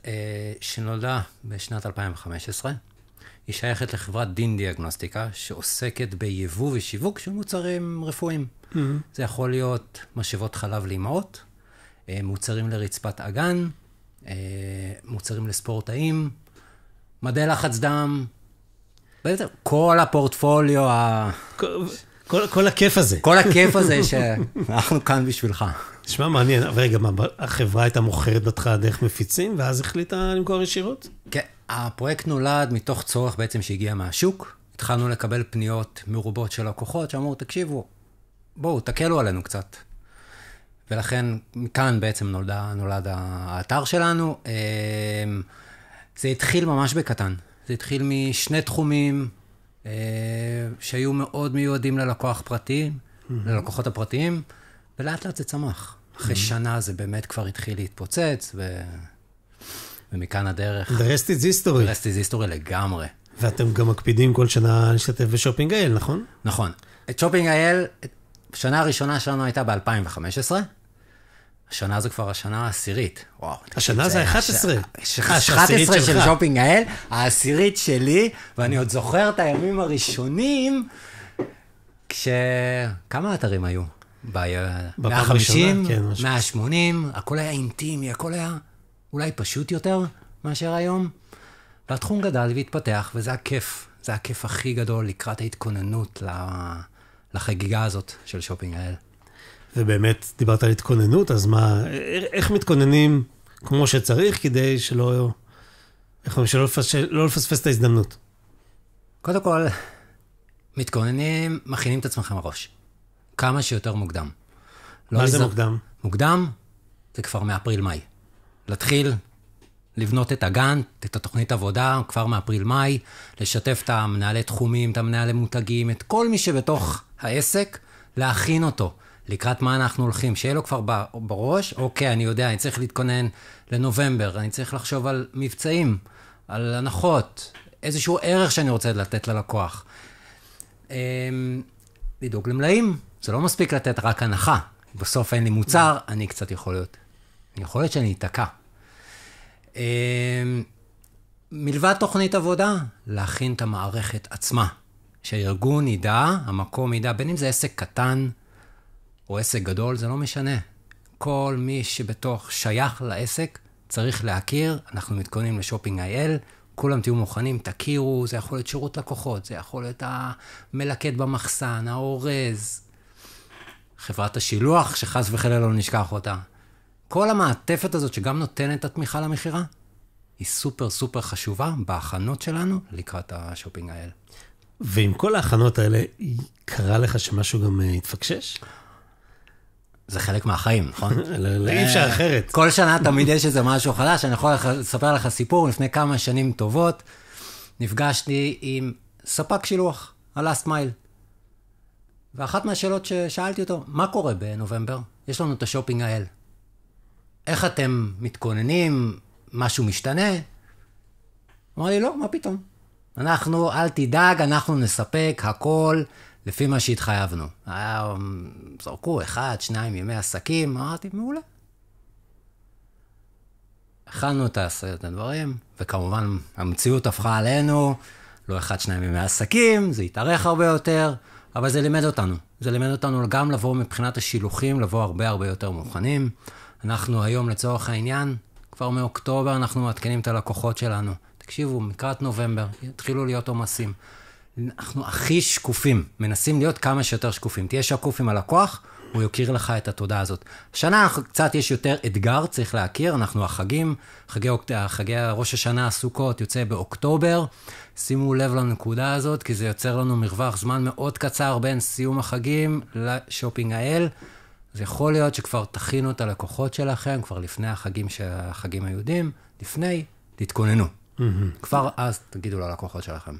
שנולדה בשנת 2015. היא שייכת לחברת דין דיאגנוסטיקה, שעוסקת ביבוא ושיווק של מוצרים רפואיים. זה יכול להיות משאבות חלב לאמהות, מוצרים לרצפת אגן, מוצרים לספורטאים, מדי לחץ דם, כל הפורטפוליו, כל הכיף הזה. כל הכיף הזה שאנחנו כאן בשבילך. תשמע, מעניין, רגע, החברה הייתה מוכרת בתך דרך מפיצים, ואז החליטה למכור ישירות? כן, הפרויקט נולד מתוך צורך בעצם שהגיע מהשוק. התחלנו לקבל פניות מרובות של לקוחות, שאמרו, תקשיבו, בואו, תקלו עלינו קצת. ולכן, מכאן בעצם נולד האתר שלנו. זה התחיל ממש בקטן. זה התחיל משני תחומים שהיו מאוד מיועדים ללקוח פרטי, ללקוחות הפרטיים, ולאט לאט זה צמח. אחרי שנה זה באמת כבר התחיל להתפוצץ, ומכאן הדרך. The rest is history. The rest is history לגמרי. ואתם גם מקפידים כל שנה להשתתף בשופינג אייל, נכון? נכון. את שופינג אייל, השנה הראשונה שלנו הייתה ב-2015, השנה זו כבר השנה העשירית. וואו. השנה זה 11. 11 של שופינג אייל, העשירית שלי, ואני עוד זוכר את הימים הראשונים, כמה אתרים היו? 150, 180, הכל היה אינטימי, הכל היה אולי פשוט יותר מאשר היום. והתחום גדל והתפתח, וזה הכיף. זה הכיף הכי גדול לקראת ההתכוננות לחגיגה הזאת של שופינג אייל. ובאמת, דיברת על התכוננות, אז מה, איך מתכוננים כמו שצריך, כדי שלא לפספס את ההזדמנות? קודם כל, מתכוננים, מכינים את עצמכם הראש. כמה שיותר מוקדם. מה זה מוקדם? מוקדם, זה כבר מאפריל-מאי. להתחיל לבנות את הגן, את התוכנית עבודה, כבר מאפריל-מאי, לשתף את המנהלי תחומים, את המנהלי מותגים, את כל מי שבתוך העסק, להכין אותו. לקראת מה אנחנו הולכים, שיהיה לו כבר בראש, אוקיי, אני יודע, אני צריך להתכונן לנובמבר, אני צריך לחשוב על מבצעים, על הנחות, איזשהו ערך שאני רוצה לתת ללקוח. לדאוג למלאים, זה לא מספיק לתת רק הנחה. בסוף אין לי מוצר, אני קצת יכול להיות שאני אתקע. מלבד תוכנית עבודה, להכין את המערכת עצמה. שהארגון ידע, המקום ידע, בין אם זה עסק קטן, או עסק גדול, זה לא משנה. כל מי שבתוך שייך לעסק צריך להכיר, אנחנו מתכוננים לשופינג אייל, כולם תהיו מוכנים, תכירו, זה יכול להיות שירות לקוחות, זה יכול להיות המלקט במחסן, האורז, חברת השילוח, שחס וחלילה לא נשכח אותה. כל המעטפת הזאת שגם נותנת את התמיכה למחירה, היא סופר סופר חשובה בהכנות שלנו לקראת השופינג אייל. ועם כל ההכנות האלה, קרה לך שמשהו גם התפקשש? זה חלק מהחיים, נכון? אי אפשר אחרת. כל שנה תמיד יש איזה משהו חדש, אני יכול לספר לך סיפור, לפני כמה שנים טובות, נפגשתי עם ספק שילוח, ה-Last Mile. ואחת מהשאלות ששאלתי אותו, מה קורה בנובמבר? יש לנו את השופינג אייל. איך אתם מתכוננים? משהו משתנה? אמר לי, לא, מה פתאום? אנחנו, אל תדאג, אנחנו נספק הכל לפי מה שהתחייבנו. זרקו 1, 2 ימי עסקים, אמרתי, מעולה. הכנו את הדברים, וכמובן המציאות הפכה עלינו, לא 1, 2 ימי עסקים, זה התארך הרבה יותר, אבל זה לימד אותנו. זה לימד אותנו גם לבוא מבחינת השילוחים, לבוא הרבה הרבה יותר מוכנים. אנחנו היום לצורך העניין, כבר מאוקטובר אנחנו מעדכנים את הלקוחות שלנו. תקשיבו, מקראת נובמבר, התחילו להיות עומסים. אנחנו הכי שקופים, מנסים להיות כמה שיותר שקופים. תהיה שקוף עם הלקוח, הוא יכיר לך את התודה הזאת. השנה קצת יש יותר אתגר, צריך להכיר, אנחנו החגים, חגי ראש השנה הסוכות יוצא באוקטובר, שימו לב לנקודה הזאת, כי זה יוצר לנו מרווח זמן מאוד קצר בין סיום החגים לשופינג אייל, אז יכול להיות שכבר תכינו את הלקוחות שלכם, כבר לפני החגים היהודים, לפני, תתכוננו. כבר אז תגידו ללקוחות שלכם.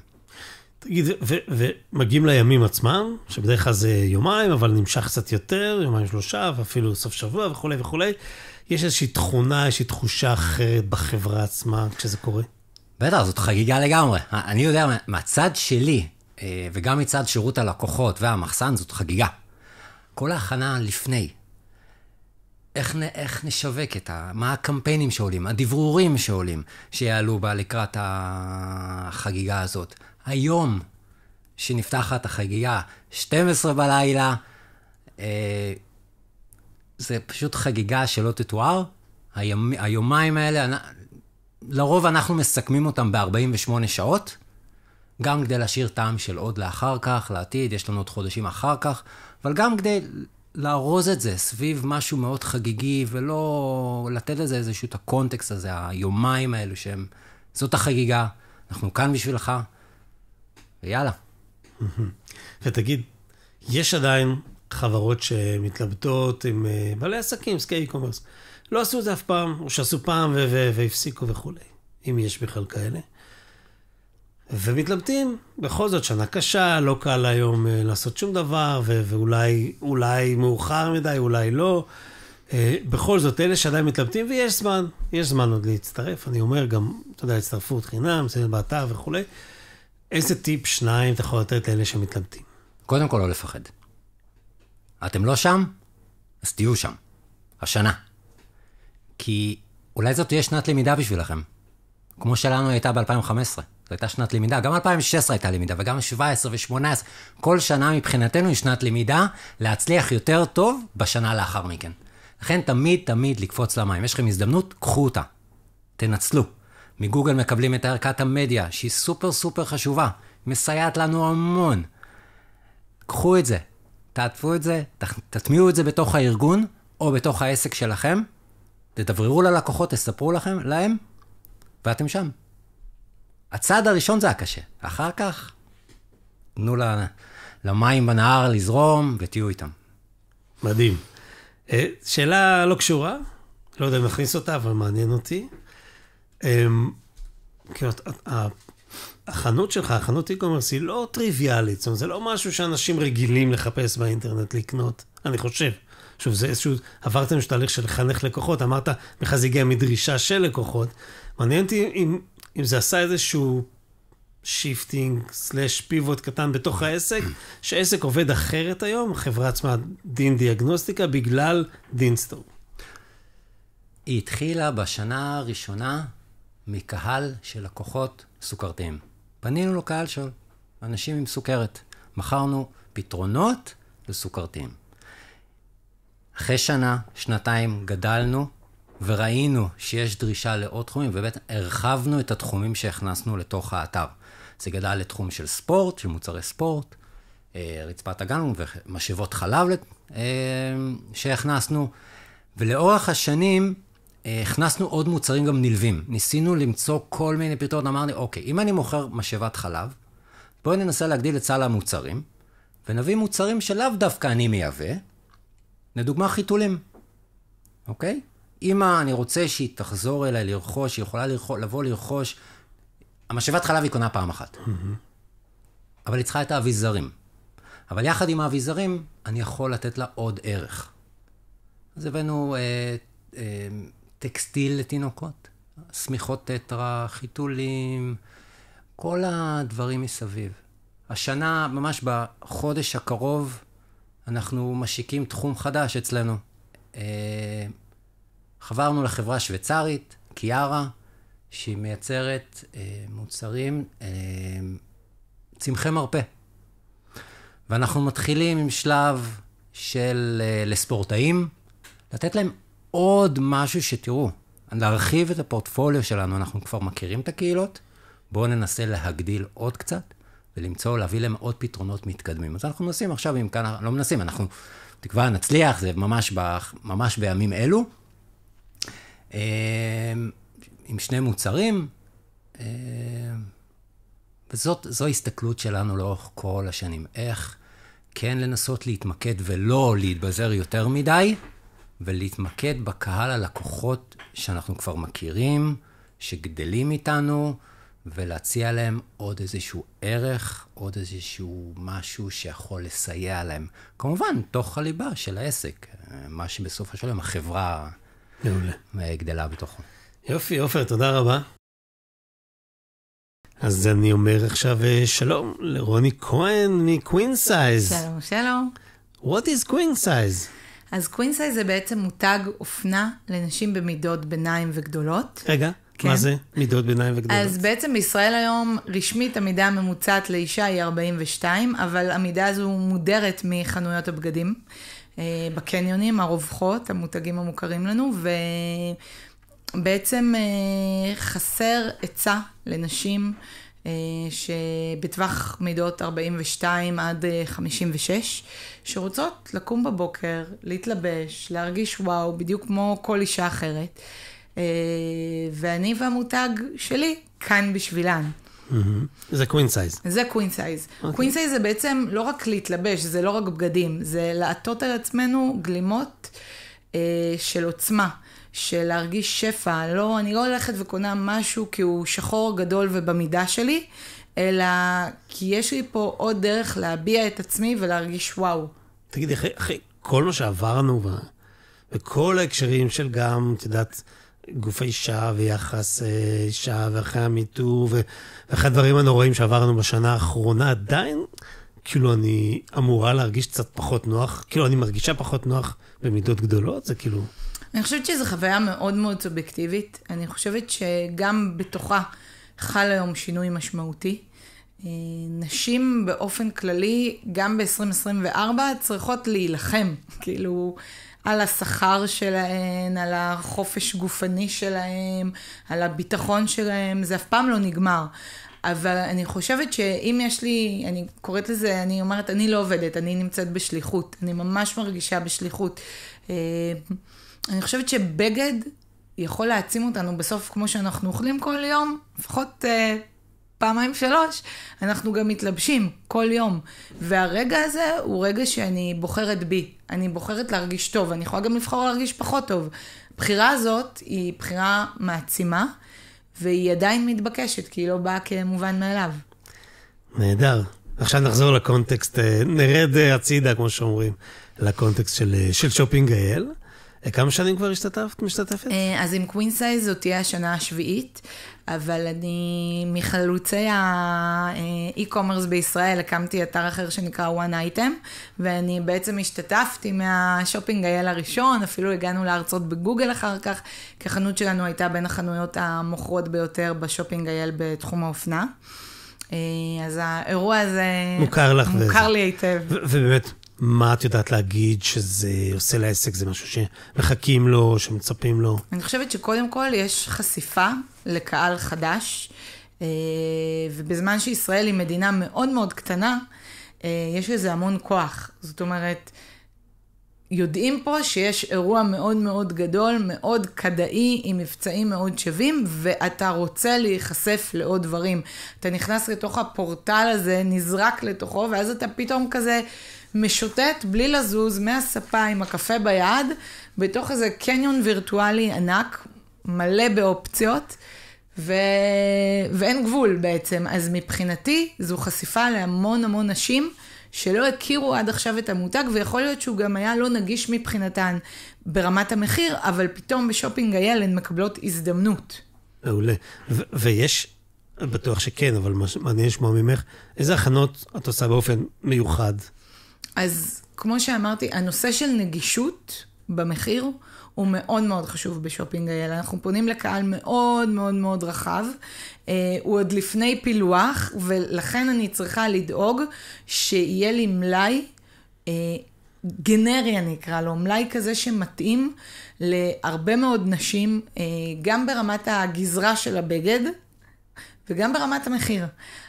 תגיד, ומגיעים לימים עצמם, שבדרך כלל זה יומיים, אבל נמשך קצת יותר, יומיים 3, ואפילו סוף שבוע וכו' וכו'. יש איזושהי תכונה, איזושהי תחושה אחרת בחברה עצמה כשזה קורה? בטח, זאת חגיגה לגמרי. אני יודע, מהצד שלי, וגם מצד שירות הלקוחות והמחסן, זאת חגיגה. כל ההכנה לפני. איך נשווק מה הקמפיינים שעולים, הדברורים שעולים, שיעלו בה לקראת החגיגה הזאת. היום שנפתחת החגיגה, 12 בלילה, זה פשוט חגיגה שלא תתואר. היומיים האלה, לרוב אנחנו מסכמים אותם ב-48 שעות, גם כדי להשאיר טעם של עוד לאחר כך, לעתיד, יש לנו עוד חודשים אחר כך, אבל גם כדי לארוז את זה סביב משהו מאוד חגיגי, ולא לתת לזה איזשהו את הקונטקסט הזה, היומיים האלו שהם, זאת החגיגה, אנחנו כאן בשבילך, ויאללה. ותגיד, יש עדיין חברות שמתלבטות עם בעלי עסקים, סקי e-commerce, לא עשו את זה אף פעם, או שעשו פעם והפסיקו וכו', אם יש בכלל כאלה. ומתלבטים, בכל זאת שנה קשה, לא קל היום לעשות שום דבר, ואולי מאוחר מדי, אולי לא. בכל זאת, אלה שעדיין מתלבטים, ויש זמן עוד להצטרף. אני אומר גם, אתה יודע, הצטרפות חינם, זה באתר וכו'. איזה טיפ 2 אתה יכול לתת לאלה שמתלבטים? קודם כל לא לפחד. אתם לא שם? אז תהיו שם. השנה. כי אולי זאת תהיה שנת למידה בשבילכם. כמו שלנו הייתה ב-2015. זו הייתה שנת למידה. גם 2016 הייתה למידה, וגם 17 ו-18. כל שנה מבחינתנו היא שנת למידה, להצליח יותר טוב בשנה לאחר מכן. לכן תמיד לקפוץ למים. יש לכם הזדמנות, קחו אותה. תנצלו. מגוגל מקבלים את ערכת המדיה, שהיא סופר חשובה. מסייעת לנו המון. קחו את זה. תעטפו את זה, תטמיעו את זה בתוך הארגון, או בתוך העסק שלכם. תדבררו ללקוחות, תספרו להם, ואתם שם. הצעד הראשון זה הקשה. אחר כך, תנו למים בנהר לזרום, ותהיו איתם. מדהים. שאלה לא קשורה, לא יודע אם נכניס אותה, אבל מעניין אותי. החנות שלך, החנות e-commerce, היא לא טריוויאלית, זאת אומרת, זה לא משהו שאנשים רגילים לחפש באינטרנט לקנות, אני חושב. שוב, זה איזשהו, עברתם שתהליך של לחנך לקוחות, אמרת, בכלל זה הגיע מדרישה של לקוחות. מעניין אותי אם זה עשה איזשהו שיפטינג סלש פיבוט קטן בתוך העסק, שהעסק עובד אחרת היום, החברה עצמה דין דיאגנוסטיקה, בגלל דינסטור. היא התחילה בשנה הראשונה מקהל של לקוחות סוכרתיים. פנינו לו קהל של אנשים עם סוכרת. מכרנו פתרונות לסוכרתיים. אחרי שנה, שנתיים, גדלנו וראינו שיש דרישה לעוד תחומים, ובאמת הרחבנו את התחומים שהכנסנו לתוך האתר. זה גדל לתחום של ספורט, של מוצרי ספורט, רצפת אגן ומשאבות חלב שהכנסנו, ולאורך השנים הכנסנו עוד מוצרים גם נלווים. ניסינו למצוא כל מיני פתרונות, אמרנו, אוקיי, אם אני מוכר משאבת חלב, בואו ננסה להגדיל את סל המוצרים, ונביא מוצרים שלאו דווקא אני מייבא, לדוגמה חיתולים, אוקיי? אם אני רוצה שהיא תחזור אליי לרכוש, היא יכולה לבוא לרכוש, המשאבת חלב היא קונה פעם אחת. אבל היא צריכה את האביזרים. אבל יחד עם האביזרים, אני יכול לתת לה עוד ערך. אז הבאנו טקסטיל לתינוקות, סמיכות טטרה, חיתולים, כל הדברים מסביב. השנה, ממש בחודש הקרוב, אנחנו משיקים תחום חדש אצלנו. חברנו לחברה שוויצרית, קיארה, שהיא מייצרת מוצרים, צמחי מרפא. ואנחנו מתחילים עם שלב של לספורטאים, לתת להם עוד משהו שתראו, להרחיב את הפורטפוליו שלנו, אנחנו כבר מכירים את הקהילות, בואו ננסה להגדיל עוד קצת, ולמצוא, להביא להם עוד פתרונות מתקדמים. אז אנחנו מנסים עכשיו, אם כאן לא מנסים, אנחנו תקווה נצליח, זה ממש בימים אלו, עם שני מוצרים, וזו הסתכלות שלנו לאורך כל השנים. איך כן לנסות להתמקד ולא להתבזר יותר מדי, ולהתמקד בקהל הלקוחות שאנחנו כבר מכירים, שגדלים איתנו, ולהציע להם עוד איזשהו ערך, עוד איזשהו משהו שיכול לסייע להם. כמובן, תוך הליבה של העסק, מה שבסוף השלם החברה גדלה בתוכו. יופי, עופר, תודה רבה. אז אני אומר עכשיו שלום לרוני כהן מקווין סייז. שלום, שלום. What is Queen Size? אז קווין סייז זה בעצם מותג אופנה לנשים במידות ביניים וגדולות. רגע, כן. מה זה? מידות ביניים וגדולות? אז בעצם בישראל היום רשמית המידה הממוצעת לאישה היא 42, אבל המידה הזו מודרת מחנויות הבגדים. בקניונים, הרווחות, המותגים המוכרים לנו, ובעצם חסר עצה לנשים שבטווח מידות 42 עד 56, שרוצות לקום בבוקר, להתלבש, להרגיש וואו, בדיוק כמו כל אישה אחרת. ואני והמותג שלי כאן בשבילן. זה קווין סייז. זה קווין סייז. קווין סייז זה בעצם לא רק להתלבש, זה לא רק בגדים, זה לעטות על עצמנו גלימות של עוצמה, של להרגיש שפע. לא, אני לא הולכת וקונה משהו כי הוא שחור גדול ובמידה שלי, אלא כי יש לי פה עוד דרך להביע את עצמי ולהרגיש וואו. תגידי, אחרי כל מה שעברנו, וכל ההקשרים של גם, את יודעת, גוף האישה ויחס אישה ואחרי המיטו ואחרי הדברים הנוראים שעברנו בשנה האחרונה, עדיין כאילו אני אמורה להרגיש קצת פחות נוח, כאילו אני מרגישה פחות נוח במידות גדולות, זה כאילו... אני חושבת שזו חוויה מאוד מאוד סובייקטיבית, אני חושבת שגם בתוכה חל היום שינוי משמעותי. נשים באופן כללי, גם ב-2024 צריכות להילחם, כאילו... על השכר שלהן, על החופש גופני שלהן, על הביטחון שלהן, זה אף פעם לא נגמר. אבל אני חושבת שאם יש לי, אני קוראת לזה, אני אומרת, אני לא עובדת, אני נמצאת בשליחות, אני ממש מרגישה בשליחות. אני חושבת שבגד יכול להעצים אותנו בסוף, כמו שאנחנו אוכלים כל יום, לפחות פעמיים 3, אנחנו גם מתלבשים כל יום. והרגע הזה הוא רגע שאני בוחרת בי. אני בוחרת להרגיש טוב. אני יכולה גם לבחור להרגיש פחות טוב. הבחירה הזאת היא בחירה מעצימה, והיא עדיין מתבקשת, כי היא לא באה כמובן מאליו. נהדר. עכשיו נחזור לקונטקסט, נרד הצידה, כמו שאומרים, לקונטקסט של שופינג אייל. כמה שנים כבר משתתפת? אז עם קווין סייז זאת תהיה השנה השביעית, אבל אני מחלוצי האי-קומרס בישראל, הקמתי אתר אחר שנקרא One Item, ואני בעצם השתתפתי מהשופינג אייל הראשון, אפילו הגענו לארצות בגוגל אחר כך, כי החנות שלנו הייתה בין החנויות המוכרות ביותר בשופינג אייל בתחום האופנה. אז האירוע הזה מוכר לי היטב. ובאמת, מה את יודעת להגיד שזה עושה לעסק? זה משהו שמחכים לו, שמצפים לו? אני חושבת שקודם כל יש חשיפה לקהל חדש, ובזמן שישראל היא מדינה מאוד מאוד קטנה, יש לזה המון כוח. זאת אומרת, יודעים פה שיש אירוע מאוד מאוד גדול, מאוד כדאי, עם מבצעים מאוד שווים, ואתה רוצה להיחשף לעוד דברים. אתה נכנס לתוך הפורטל הזה, נזרק לתוכו, ואז אתה פתאום כזה משוטט בלי לזוז מהספה עם הקפה ביד, בתוך איזה קניון וירטואלי ענק, מלא באופציות, ואין גבול בעצם. אז מבחינתי זו חשיפה להמון המון נשים שלא הכירו עד עכשיו את המותג, ויכול להיות שהוא גם היה לא נגיש מבחינתן ברמת המחיר, אבל פתאום בשופינג אייל הן מקבלות הזדמנות. מעולה. ויש, בטוח שכן, אבל מעניין לשמוע ממך, איזה הכנות את עושה באופן מיוחד? אז כמו שאמרתי, הנושא של נגישות במחיר הוא מאוד מאוד חשוב בשופינג אייל. אנחנו פונים לקהל מאוד מאוד מאוד רחב, הוא עוד לפני פילוח, ולכן אני צריכה לדאוג שיהיה לי מלאי גנרי, אני אקרא לו, מלאי כזה שמתאים להרבה מאוד נשים, גם ברמת הגזרה של הבגד, וגם ברמת המחיר.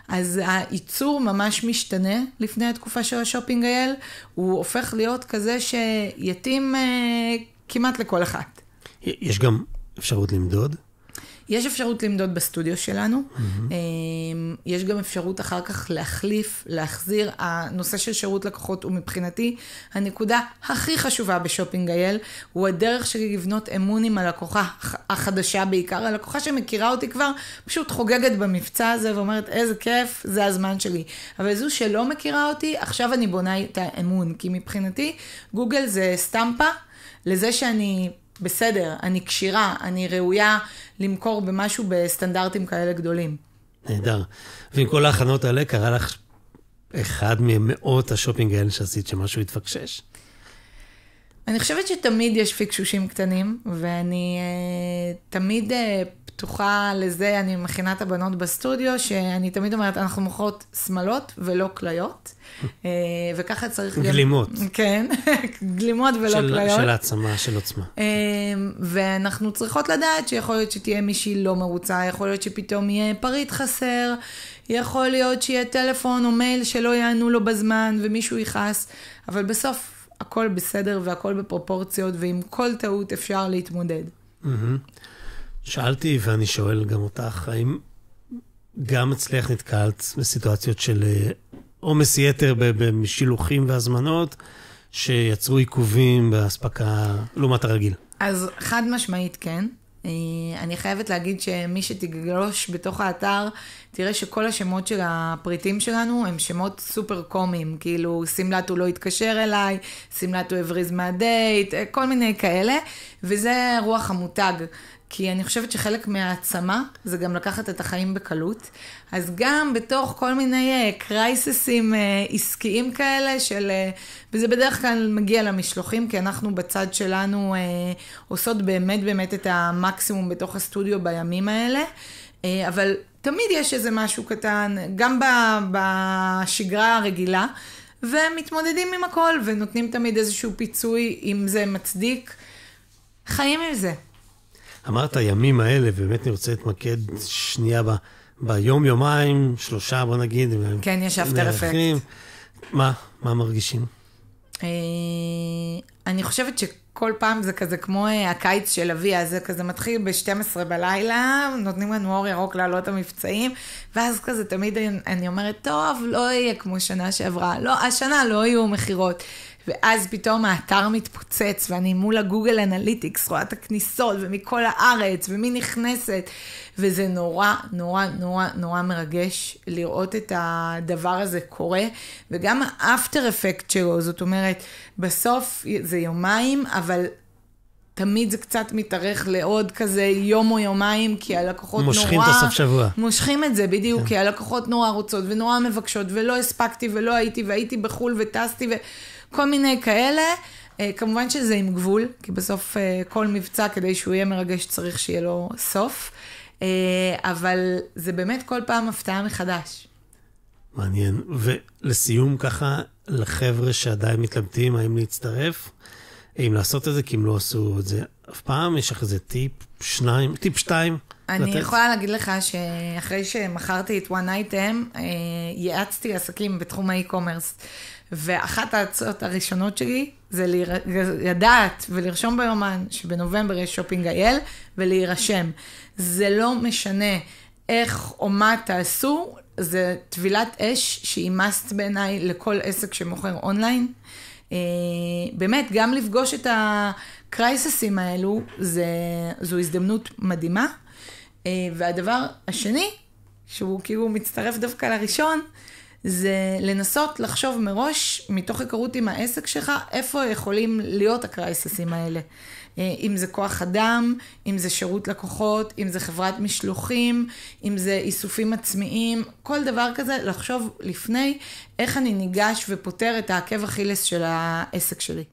אז הייצור ממש משתנה לפני התקופה של השופינג אייל, הוא הופך להיות כזה שיתאים כמעט לכל אחת. יש גם אפשרות למדוד? יש אפשרות למדוד בסטודיו שלנו, יש גם אפשרות אחר כך להחזיר, הנושא של שירות לקוחות הוא מבחינתי, הנקודה הכי חשובה בשופינג אייל, הוא הדרך שלי לבנות אמון עם הלקוחה החדשה בעיקר, הלקוחה שמכירה אותי כבר, פשוט חוגגת במבצע הזה ואומרת איזה כיף, זה הזמן שלי. אבל זו שלא מכירה אותי, עכשיו אני בונה את האמון, כי מבחינתי גוגל זה סטמפה לזה שאני בסדר, אני קשירה, אני ראויה למכור במשהו בסטנדרטים כאלה גדולים. נהדר. ועם כל ההכנות האלה, קרה לך אחד ממאות השופינג האלה שעשית שמשהו התפקשש? אני חושבת שתמיד יש פיקשושים קטנים, ואני תמיד פתוחה לזה, אני מכינה את הבנות בסטודיו, שאני תמיד אומרת, אנחנו מוכרות שמלות ולא כליות, וככה צריך גם... גלימות. כן, גלימות ולא כליות. של העצמה, של עוצמה. ואנחנו צריכות לדעת שיכול להיות שתהיה מישהי לא מרוצה, יכול להיות שפתאום יהיה פריט חסר, יכול להיות שיהיה טלפון או מייל שלא יענו לו בזמן, ומישהו יכעס, אבל בסוף... הכל בסדר והכל בפרופורציות, ועם כל טעות אפשר להתמודד. שאלתי, ואני שואל גם אותך, האם גם אצלך נתקלת בסיטואציות של עומס יתר בשילוחים והזמנות, שיצרו עיכובים בהספקה לעומת הרגיל? אז חד משמעית כן. אני חייבת להגיד שמי שתגלוש בתוך האתר, תראה שכל השמות של הפריטים שלנו הם שמות סופר קומיים, כאילו סמלת הוא לא התקשר אליי, סמלת הוא הבריז מהדייט, כל מיני כאלה, וזה רוח המותג. כי אני חושבת שחלק מהעצמה זה גם לקחת את החיים בקלות. אז גם בתוך כל מיני קרייססים עסקיים כאלה, וזה בדרך כלל מגיע למשלוחים, כי אנחנו בצד שלנו עושות באמת את המקסימום בתוך הסטודיו בימים האלה, אבל תמיד יש איזה משהו קטן, גם בשגרה הרגילה, ומתמודדים עם הכל, ונותנים תמיד איזשהו פיצוי, אם זה מצדיק, חיים עם זה. אמרת הימים האלה, ובאמת אני רוצה להתמקד שנייה ביום, יומיים, 3, בוא נגיד. כן, יש אפטר אפקט. מה מרגישים? אני חושבת שכל פעם זה כזה כמו הקיץ של אבי, אז זה כזה מתחיל ב-12 בלילה, נותנים לנו אור ירוק לעלות המבצעים, ואז כזה תמיד אני אומרת, טוב, לא יהיה כמו שנה שעברה, לא, השנה לא יהיו מחירות. ואז פתאום האתר מתפוצץ, ואני מול הגוגל אנליטיקס, רואה את הכניסות, ומכל הארץ, ומי נכנסת, וזה נורא מרגש לראות את הדבר הזה קורה, וגם האפטר אפקט שלו, זאת אומרת, בסוף זה יומיים, אבל תמיד זה קצת מתארך לעוד כזה יום או יומיים, כי הלקוחות מושכים את הסוף שבוע. מושכים את זה, בדיוק, כי הלקוחות נורא רוצות, ונורא מבקשות, ולא הספקתי, ולא הייתי, והייתי בחול, וטסתי, כל מיני כאלה, כמובן שזה עם גבול, כי בסוף כל מבצע כדי שהוא יהיה מרגש צריך שיהיה לו סוף, אבל זה באמת כל פעם הפתעה מחדש. מעניין, ולסיום ככה, לחבר'ה שעדיין מתלבטים, האם להצטרף, האם לעשות את זה, כי הם לא עשו את זה אף פעם, יש לך איזה טיפ 2? אני יכולה להגיד לך שאחרי שמכרתי את One Item, ייעצתי עסקים בתחום האי-קומרס, ואחת ההצעות הראשונות שלי זה לדעת ולרשום ביומן שבנובמבר יש שופינג אייל ולהירשם. זה לא משנה איך או מה תעשו, זה טבילת אש שהיא מאסט בעיניי לכל עסק שמוכר אונליין. באמת, גם לפגוש את הקרייססים האלו, זו הזדמנות מדהימה. והדבר השני, שהוא כאילו מצטרף דווקא לראשון, זה לנסות לחשוב מראש, מתוך היכרות עם העסק שלך, איפה יכולים להיות הקרייססים האלה. אם זה כוח אדם, אם זה שירות לקוחות, אם זה חברת משלוחים, אם זה איסופים עצמיים, כל דבר כזה, לחשוב לפני איך אני ניגש ופותר את העקב אכילס של העסק שלי.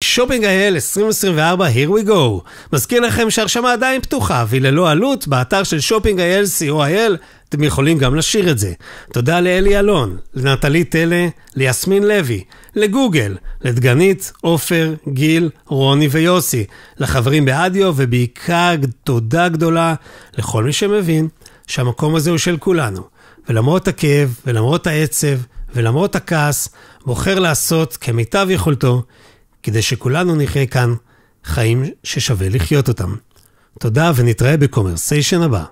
שופינג אייל 2024, here we go. מזכיר לכם שהרשמה עדיין פתוחה, והיא ללא עלות, באתר של שופינג אייל, co.il, אתם יכולים גם לשיר את זה. תודה לאלי אלון, לנטלי טלה, ליסמין לוי, לגוגל, לדגנית, אופר, גיל, רוני ויוסי, לחברים באדיו, ובעיקר תודה גדולה לכל מי שמבין שהמקום הזה הוא של כולנו. ולמרות הכאב, ולמרות העצב, ולמרות הכעס, בוחר לעשות כמיטב יכולתו, כדי שכולנו נחיה כאן חיים ששווה לחיות אותם. תודה ונתראה בקומרסיישן הבא.